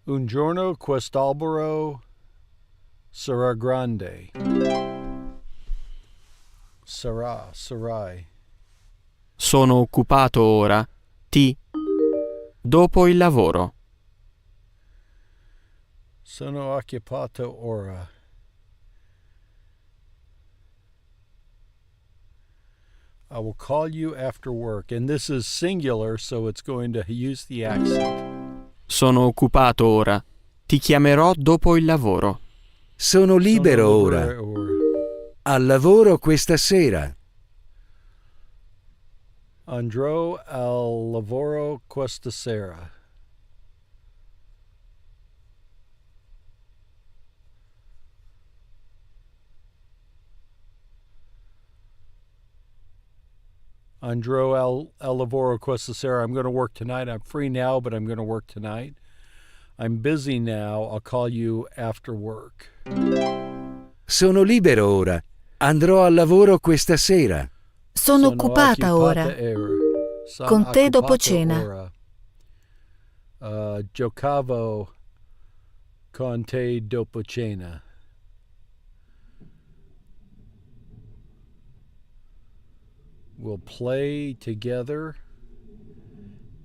Un giorno quest'albero sarà grande. Sarai. Sono occupato ora. Dopo il lavoro. Sono occupato ora. I will call you after work. And this is singular, so it's going to use the accent. Sono occupato ora. Ti chiamerò dopo il lavoro. Sono libero ora. Al lavoro questa sera. Andrò al lavoro questa sera. Andrò al lavoro questa sera. I'm going to work tonight. I'm free now, but I'm going to work tonight. I'm busy now. I'll call you after work. Sono libero ora. Andrò al lavoro questa sera. Sono occupata ora. Con te dopo cena. Giocavo con te dopo cena. We'll play together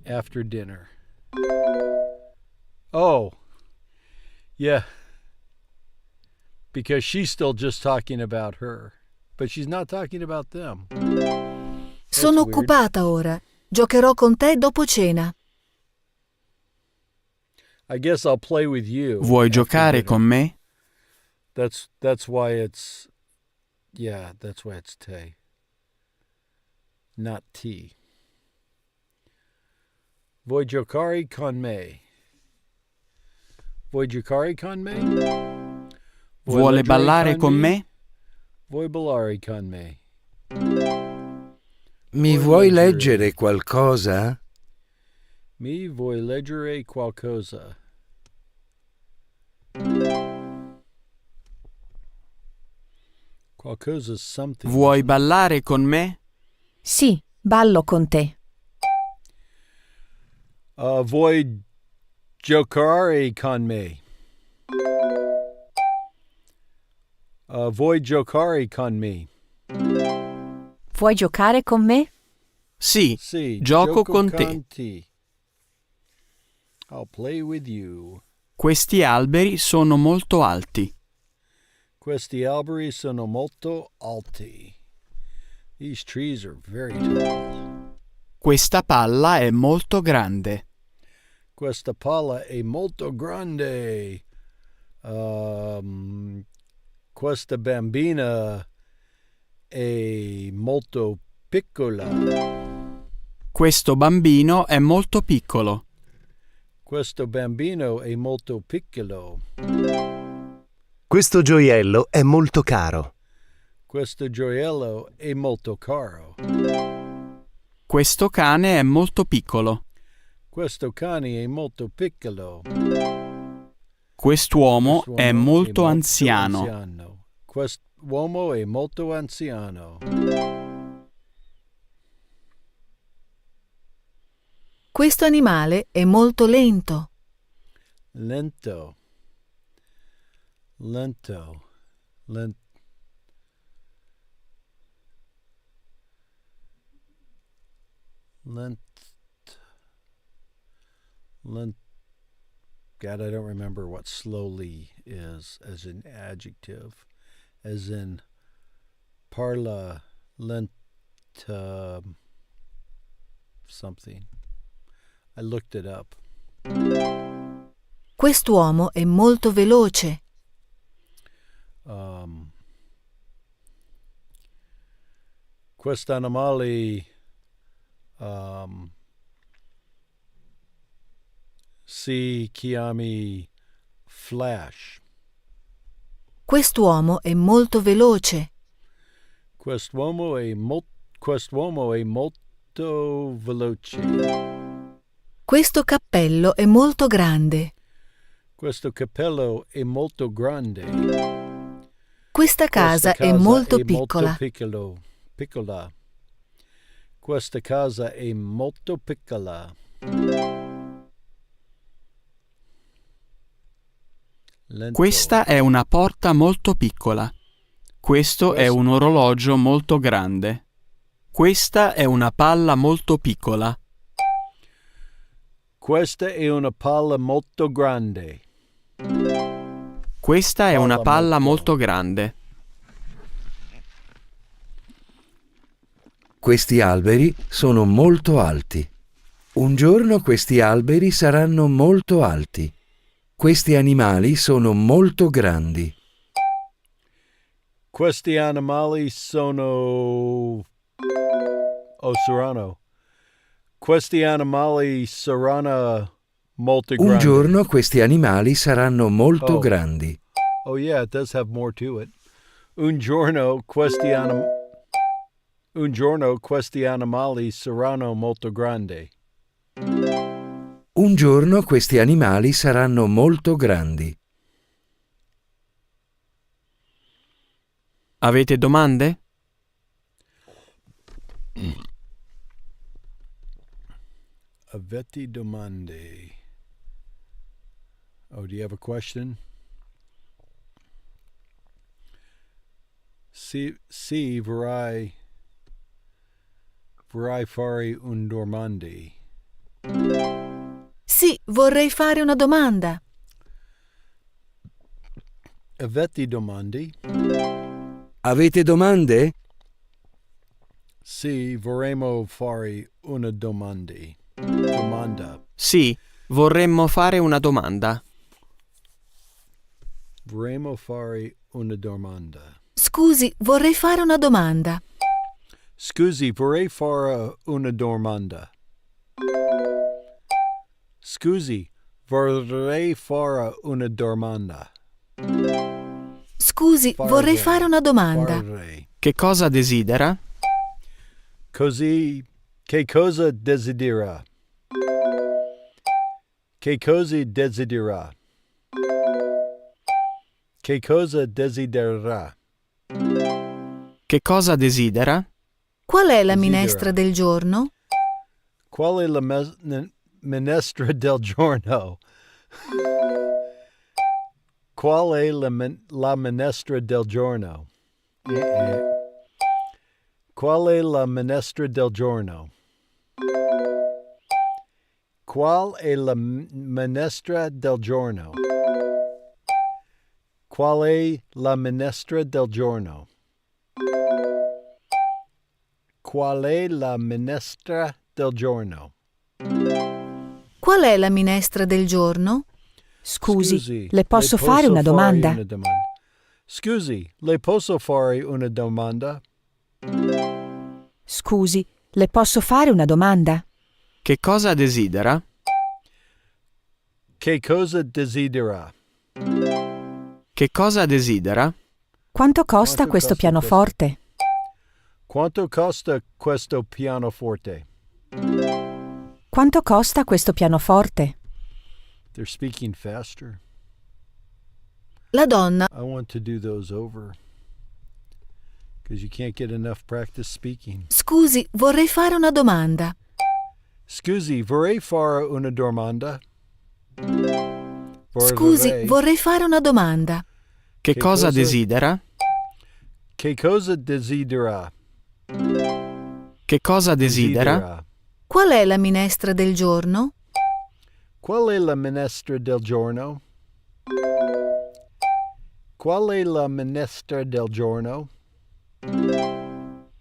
after dinner. Oh, yeah. Because she's still just talking about her. But she's not talking about them. Sono occupata ora. Giocherò con te dopo cena. I guess I'll play with you. Vuoi giocare con me? That's why it's te. Not T. Vuoi giocare con me? Vuoi giocare con me? Vuole ballare con me? Vuoi ballare con me? Mi vuoi leggere qualcosa? Mi vuoi leggere qualcosa? Qualcosa something. Vuoi ballare con me? Sì, ballo con te. Vuoi giocare con me? Vuoi giocare con me? Vuoi giocare con me? Sì, gioco con te. I'll play with you. Questi alberi sono molto alti. Questi alberi sono molto alti. These trees are very tall. Questa palla è molto grande. Questa palla è molto grande. Questa bambina è molto piccola. Questo bambino è molto piccolo. Questo bambino è molto piccolo. Questo gioiello è molto caro. Questo gioiello è molto caro. Questo cane è molto piccolo. Questo cane è molto piccolo. Quest'uomo è molto anziano. Quest'uomo è molto anziano. Questo animale è molto lento. Lento. God, I don't remember what slowly is as an adjective. As in parla lenta something. I looked it up. Quest'uomo è molto veloce. Quest'animale si chiami Flash. Quest'uomo è molto veloce. Quest'uomo è Quest'uomo è molto veloce. Questo cappello è molto grande. Questo cappello è molto grande. Questa casa è molto piccola. Piccola. Questa casa è molto piccola. Lento. Questa è una porta molto piccola. Questo è un orologio molto grande. Questa è una palla molto piccola. Questa è una palla molto grande. Questa è una palla molto grande. Questi alberi sono molto alti. Un giorno questi alberi saranno molto alti. Questi animali sono molto grandi. Questi animali sono... saranno. Questi animali saranno molto grandi. Un giorno questi animali saranno molto grandi. Oh yeah, it does have more to it. Un giorno questi animali saranno molto grandi. Un giorno questi animali saranno molto grandi. Avete domande? Avete domande? Oh, do you have a question? Sì, vorrei fare un domande. Sì, vorrei fare una domanda. Avete domande? Avete domande? Sì, vorremmo fare una domanda. Sì, vorremmo fare una domanda. Vorremmo fare una domanda. Scusi, vorrei fare una domanda. Scusi, vorrei fare una domanda. Scusi, vorrei fare una domanda. Scusi, vorrei fare una domanda. Che cosa desidera? Che cosa desidera? Che cosa desidera? Che cosa desidererà? Che cosa desidera? Qual è la minestra del giorno? Qual è la minestra del giorno? Qual è la minestra del giorno? Qual è la minestra del giorno? Qual è la minestra del giorno? Qual è la minestra del giorno? Qual è la minestra del giorno? Qual è la minestra del giorno? Scusi, le posso fare una domanda? Scusi, le posso fare una domanda? Scusi, le posso fare una domanda? Che cosa desidera? Che cosa desidera? Che cosa desidera? Quanto costa questo pianoforte? Quanto costa questo pianoforte? Quanto costa questo pianoforte? They're speaking faster. La donna. I want to do those over. Because you can't get enough practice speaking. Scusi, vorrei fare una domanda. Scusi, vorrei fare una domanda? Scusi, vorrei fare una domanda. Che cosa desidera? Che cosa desidera? Che cosa desidera? Qual è la minestra del giorno? Qual è la minestra del giorno? Qual è la minestra del giorno?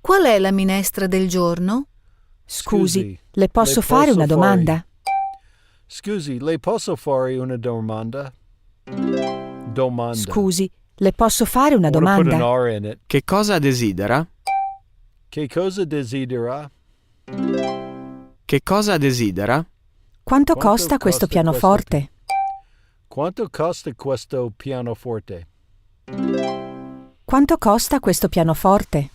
Qual è la minestra del giorno? Scusi, le posso fare una domanda? Scusi, le posso fare una domanda? Domanda. Scusi, le posso fare una I wanna put an domanda? R in it. Che cosa desidera? Che cosa desidera? Che cosa desidera? Quanto costa questo pianoforte? Quanto costa questo pianoforte? Quanto costa questo pianoforte?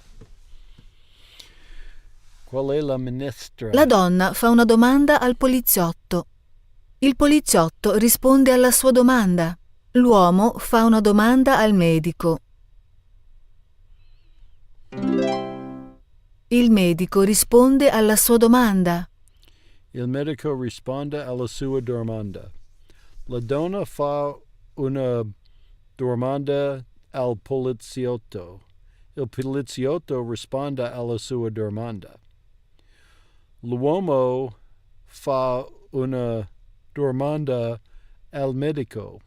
Qual è la minestra? La donna fa una domanda al poliziotto. Il poliziotto risponde alla sua domanda. L'uomo fa una domanda al medico. Il medico risponde alla sua domanda. Il medico risponde alla sua domanda. La donna fa una domanda al poliziotto. Il poliziotto risponde alla sua domanda. L'uomo fa una domanda al medico.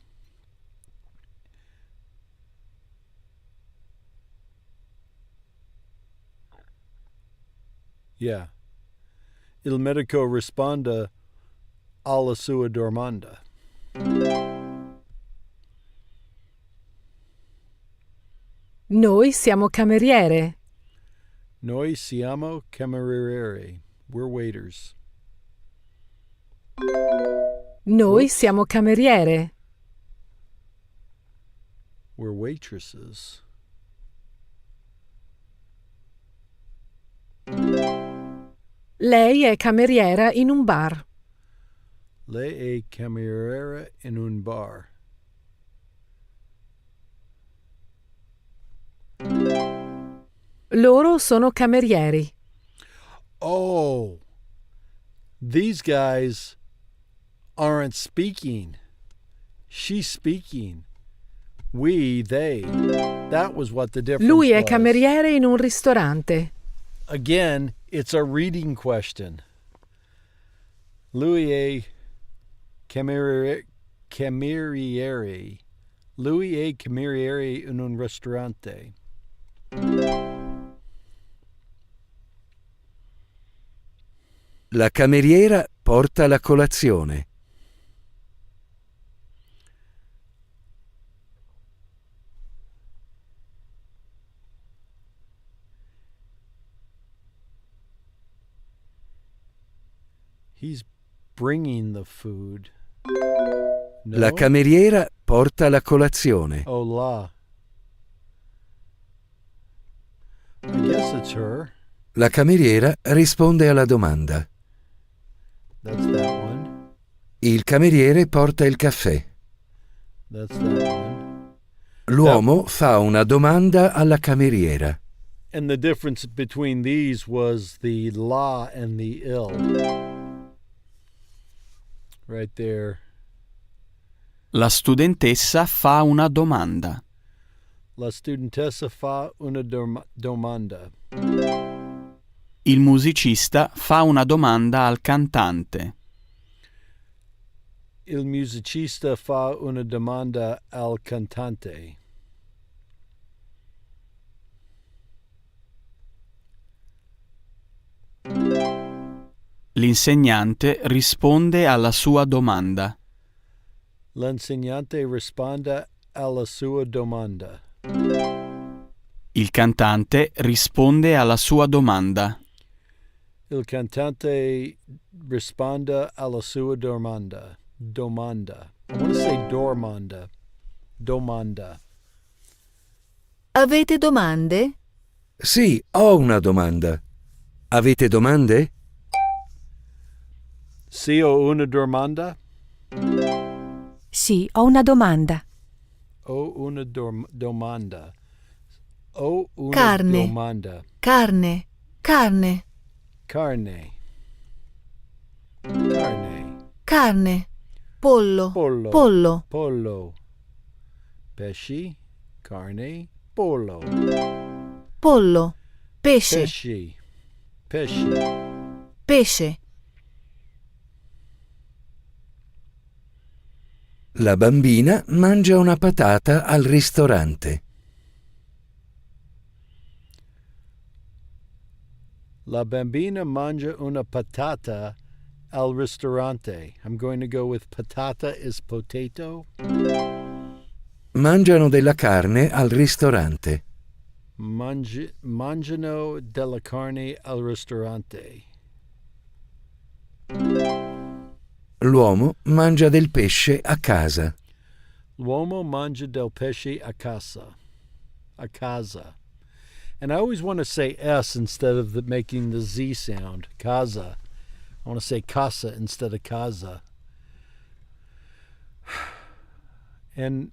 Yeah. Il medico risponde alla sua domanda. Noi siamo cameriere. Noi siamo camerieri. We're waiters. Noi siamo cameriere. We're waitresses. Lei è cameriera in un bar. Lei è cameriera in un bar. Loro sono camerieri. Oh, these guys aren't speaking. She's speaking. We, they. That was what the difference Lui è was. cameriere in un ristorante. Again, it's a reading question. Lui è cameriere. Lui è cameriere in un ristorante. La cameriera porta la colazione. He's bringing the food. No? La cameriera porta la colazione. Oh, la. I guess it's her. La cameriera risponde alla domanda. That's that one. Il cameriere porta il caffè. That's that one. L'uomo fa una domanda alla cameriera. And the difference between these was the la and the il. Right there. La studentessa fa una domanda. La studentessa fa una domanda. Il musicista fa una domanda al cantante. Il musicista fa una domanda al cantante. L'insegnante risponde alla sua domanda. L'insegnante risponde alla sua domanda. Il cantante risponde alla sua domanda. Il cantante risponde alla sua domanda. Domanda. I want to say dormanda. Domanda. Avete domande? Sì, ho una domanda. Avete domande? Sì, ho una domanda. Sì, ho una domanda. Ho una domanda. Ho una Carne. domanda. Carne. Carne. Carne. Carne. Carne. Pollo. Pollo. Pollo. Pollo. Pesci. Carne. Pollo. Pollo. Pesce. Pesci. Pesci. Pesce. La bambina mangia una patata al ristorante. La bambina mangia una patata al ristorante. I'm going to go with patata is potato. Mangiano della carne al ristorante. Mangiano della carne al ristorante. L'uomo mangia del pesce a casa. L'uomo mangia del pesce a casa. A casa. And I always want to say S instead of making the Z sound. Casa. I want to say casa instead of casa. And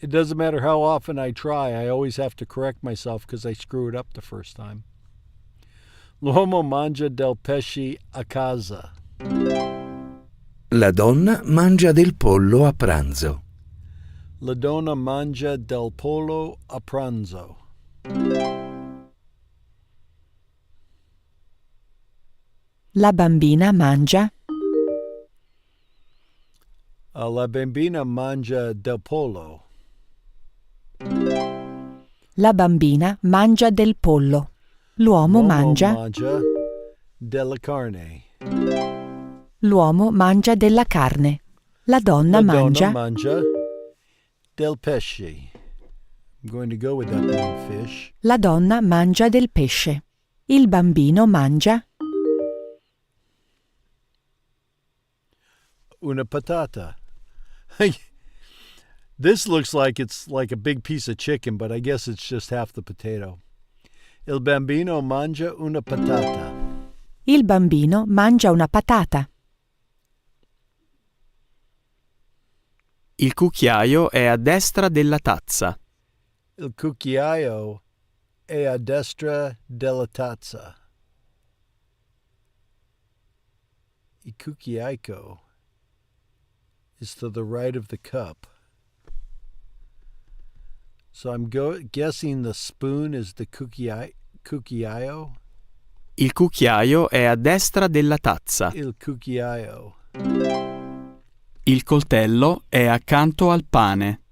it doesn't matter how often I try, I always have to correct myself because I screw it up the first time. L'uomo mangia del pesce a casa. La donna mangia del pollo a pranzo. La donna mangia del pollo a pranzo. La bambina mangia. La bambina mangia del pollo. La bambina mangia del pollo. L'uomo mangia. della carne. L'uomo mangia della carne. La donna mangia. Del pesce. I'm going to go with that being fish. La donna mangia del pesce. Il bambino mangia. Una patata. This looks like it's like a big piece of chicken, but I guess it's just half the potato. Il bambino mangia una patata. Il bambino mangia una patata. Il cucchiaio è a destra della tazza. Il cucchiaio è a destra della tazza. Il cucchiaio is to the right of the cup. So I'm guessing the spoon is the cucchiaio. Il cucchiaio è a destra della tazza. Il cucchiaio. Il coltello è accanto al pane.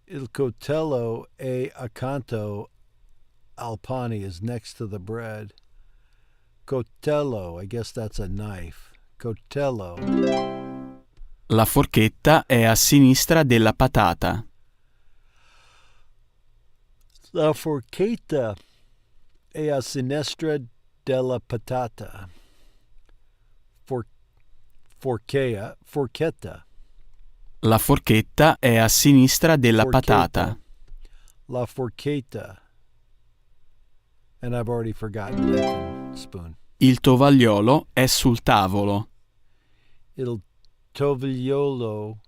Il coltello è accanto al pane, is next to the bread. Coltello, I guess that's a knife. Coltello. La forchetta è a sinistra della patata. La forchetta è a sinistra della patata. Forchetta. La forchetta è a sinistra della patata. La forchetta. And I've already forgotten the spoon. Il tovagliolo è sul tavolo. Il tovagliolo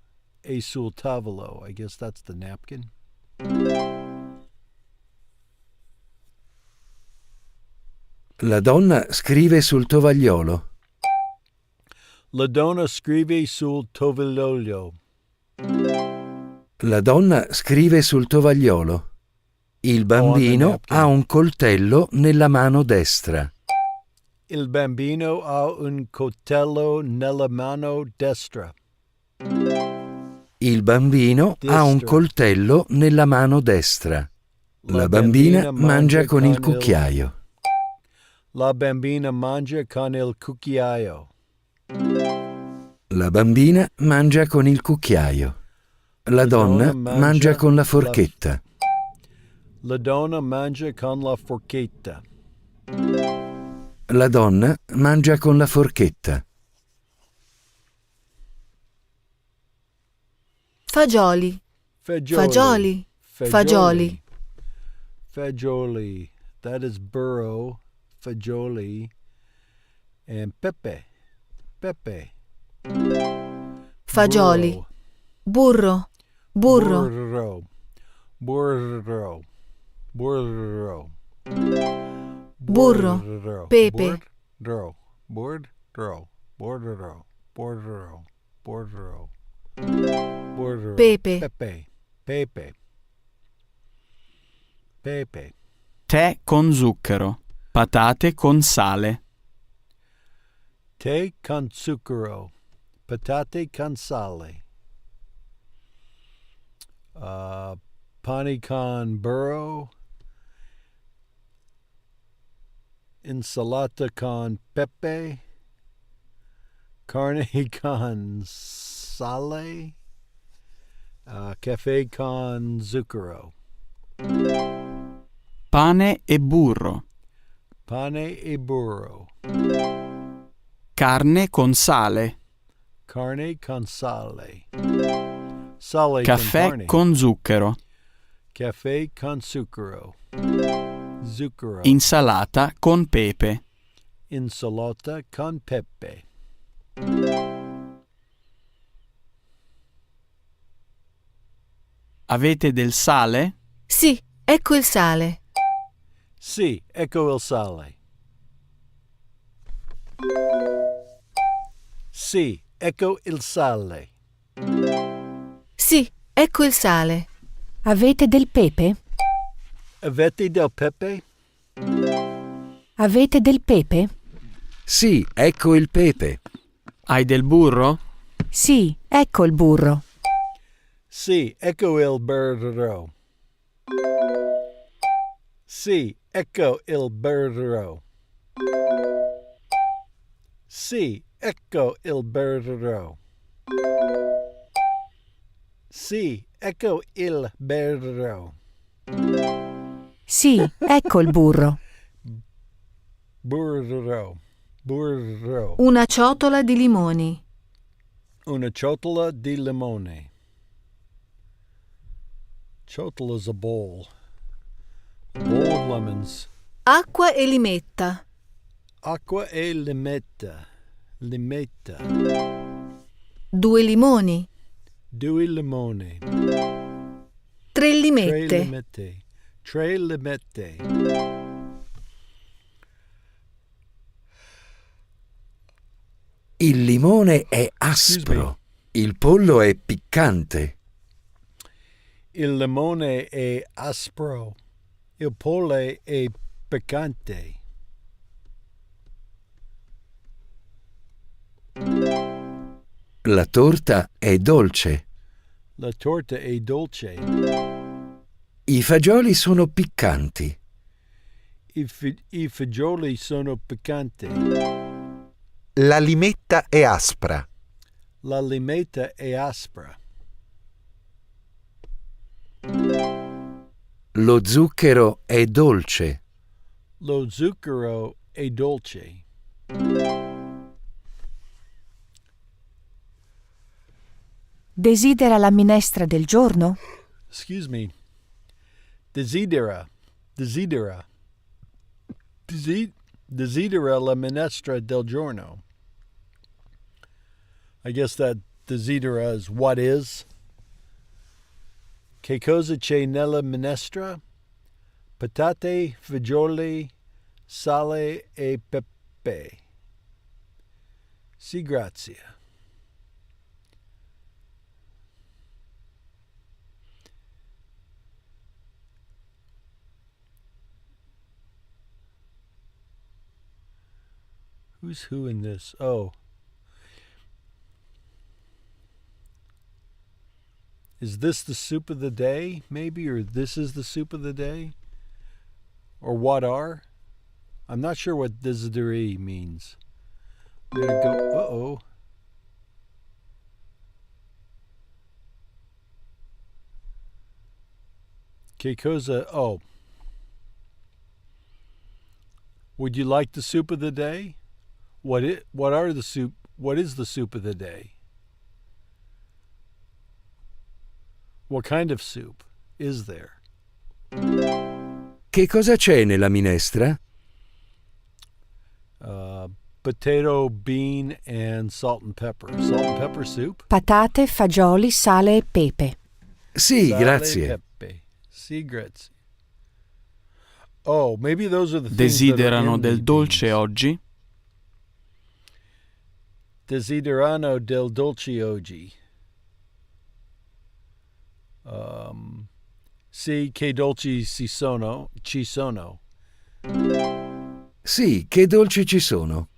è sul tavolo. I guess that's the napkin. La donna scrive sul tovagliolo. La donna scrive sul tovagliolo. La donna scrive sul tovagliolo. Il bambino ha un coltello nella mano destra. Il bambino ha un coltello nella mano destra. Il bambino ha un coltello nella mano destra. La bambina mangia con il cucchiaio. La bambina mangia con il cucchiaio. La bambina mangia con il cucchiaio. La donna mangia con la forchetta. La donna mangia con la forchetta. La donna mangia con la forchetta. Fagioli. Fagioli. Fagioli. Fagioli. That is burro. Fagioli. And pepe. Pepe. Fagioli. Burro. Burro. Burro. Burro. Burro. Burro. Pepe. Burro. Burro. Burro. Burro. Burro. Burro. Pepe. Pepe. Pepe. Pepe. Tè con zucchero. Patate con sale. Tè con zucchero. Patate con sale. Pane con burro. Insalata con pepe. Carne con sale. Caffè con zucchero. Pane e burro. Pane e burro. Carne con sale. Carne con sale. Sale Caffè con carne. con zucchero. Caffè con zucchero. Zucchero. Insalata con pepe. Insalata con pepe. Avete del sale? Sì, ecco il sale. Sì, ecco il sale. Sì, ecco il sale. Sì, ecco il sale. Avete del pepe? Avete del pepe? Avete del pepe? Sì, ecco il pepe. Hai del burro? Sì, ecco il burro. Sì, ecco il burro. Sì, ecco il burro. Sì, ecco il burro. Sì, ecco il burro. Sì, ecco il burro. Burro. Burro. Una ciotola di limoni. Una ciotola di limone. Ciotola is a bowl. A bowl of lemons. Acqua e limetta. Acqua e limetta. Limetta. 2 limoni. 2 limoni. 3 3 limette. limette. 3 limette. Il limone è aspro. Il pollo è piccante. Il limone è aspro. Il pollo è piccante. La torta è dolce. La torta è dolce. I fagioli sono piccanti. I fagioli sono piccanti. La limetta è aspra. La limetta è aspra. Lo zucchero è dolce. Lo zucchero è dolce. Desidera la minestra del giorno? Excuse me. Desidera. Desidera. Desidera la minestra del giorno. I guess that desidera is what is. Che cosa c'è nella minestra? Patate, fagioli, sale e pepe. Sì, grazie. Who's who in this? Oh. Is this the soup of the day, maybe? Or this is the soup of the day? Or what are? I'm not sure what desideri means. I'm going to go, uh-oh. Che cosa? Oh. Would you like the soup of the day? What is the soup of the day? What kind of soup is there? Che cosa c'è nella minestra? Potato, bean, and salt and pepper. Salt and pepper soup? Patate, fagioli, sale e pepe. Sì, Sale, grazie. pepe. Sì, grazie. Oh, maybe those are the things that are Desiderano in del the dolce beans. oggi? Desiderano del dolce oggi. Sì, che dolci ci sono. Sì, che dolci ci sono?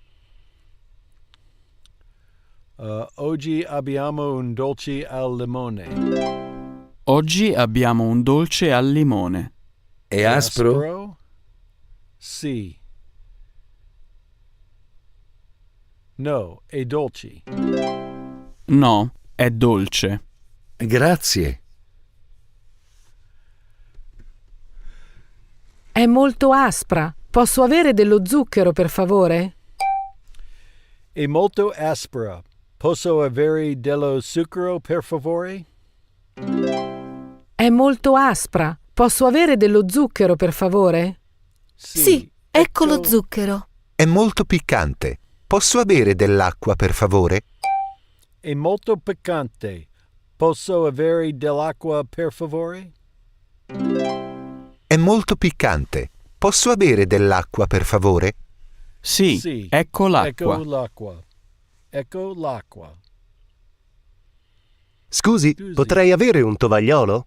Oggi abbiamo un dolce al limone. Oggi abbiamo un dolce al limone. È aspro? Sì. No, è dolce. No, è dolce. Grazie. È molto aspra. Posso avere dello zucchero, per favore? È molto aspra. Posso avere dello zucchero, per favore? È molto aspra. Posso avere dello zucchero, per favore? Sì, ecco lo zucchero. È molto piccante. Posso avere dell'acqua, per favore? È molto piccante. Posso avere dell'acqua, per favore? È molto piccante. Posso avere dell'acqua, per favore? Sì, ecco l'acqua. Ecco l'acqua. Ecco l'acqua. Scusi, potrei avere un tovagliolo?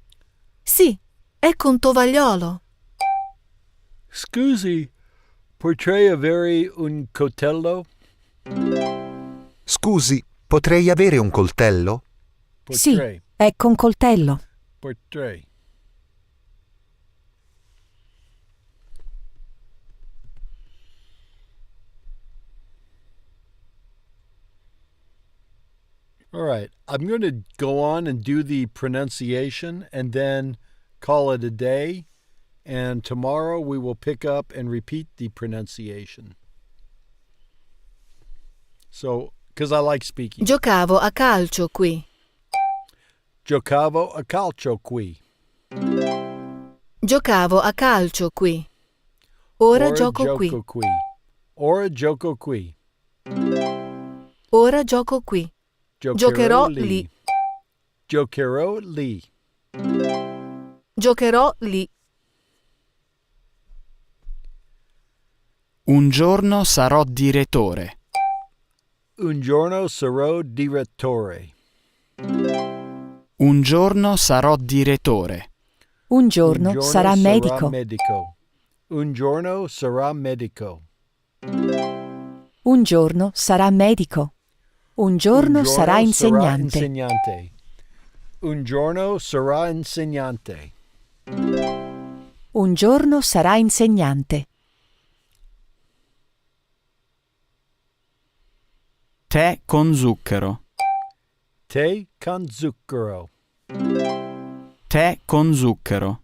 Sì, ecco un tovagliolo. Scusi, potrei avere un coltello? Scusi, potrei avere un coltello? Sì, ecco un coltello. Potrei. All right, I'm going to go on and do the pronunciation and then call it a day. And tomorrow we will pick up and repeat the pronunciation. So, because I like speaking. Giocavo a calcio qui. Giocavo a calcio qui. Giocavo a calcio qui. Ora gioco qui. Ora gioco qui. Ora gioco qui. Giocherò lì. Giocherò lì. Giocherò lì. Un giorno sarò direttore. Un giorno sarò direttore. Un giorno sarò direttore. Un giorno sarà medico. Un giorno sarà medico. Un giorno sarà medico. Un giorno sarà insegnante. Un giorno sarà insegnante. Un giorno sarà insegnante. Tè con zucchero. Tè con zucchero. Tè con zucchero.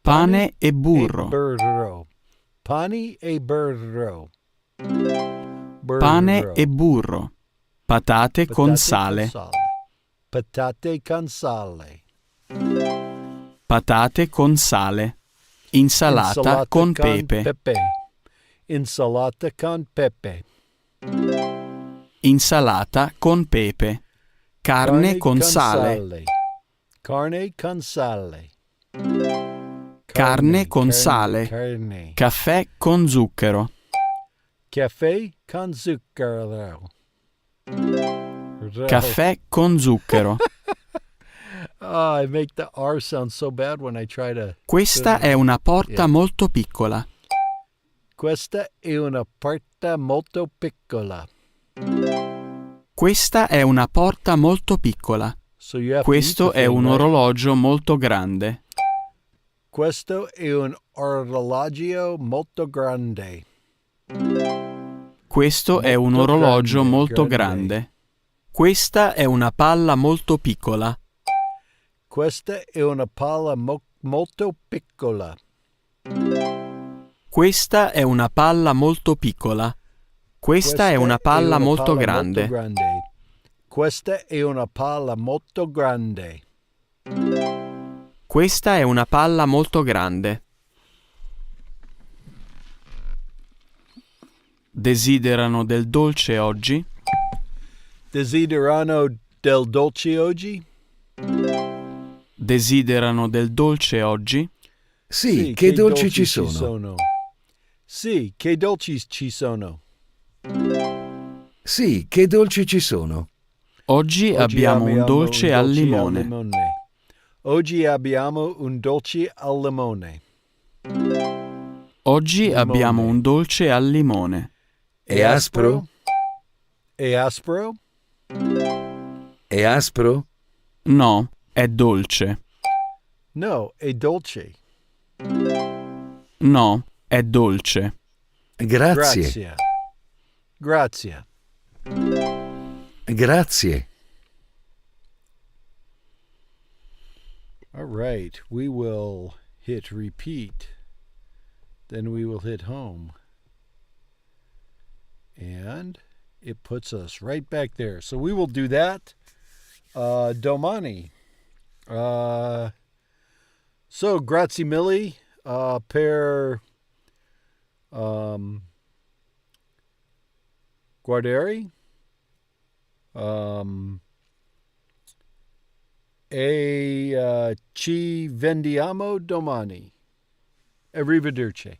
Pane e burro. Pane e burro. Pane e burro. Patate con sale. Patate con sale. Patate con sale. Insalata con pepe. Insalata con pepe. Insalata con pepe. Carne con sale. Carne con sale. Carne con sale. Carne. Caffè con zucchero. Caffè con zucchero. Caffè con zucchero. I make the R sound so bad when I try to... Questa è una porta molto piccola. Questa è una porta molto piccola. Questa è una porta molto piccola. Questo è un orologio molto grande. Questo è un orologio molto grande. Questo è un orologio molto grande. Questa è una palla molto piccola. Questa è una palla molto piccola. Questa è una palla molto piccola. Questa è una palla molto grande. Questa è una palla molto grande. Questa è una palla molto grande. Desiderano del dolce oggi? Desiderano del dolce oggi? Desiderano del dolce oggi? Sì, che dolci ci sono? Sì, che dolci ci sono? Sì, che dolci ci sono? Oggi abbiamo un dolce al limone. Oggi abbiamo un dolce al limone. Oggi abbiamo un dolce al limone. È aspro? È aspro? È aspro? No, è dolce. No, è dolce. No, è dolce. Grazie. Grazie. Grazie. All right, we will hit repeat. Then we will hit home. And it puts us right back there. So we will do that. Domani. So, grazie mille per guardare e ci vendiamo domani. Arrivederci.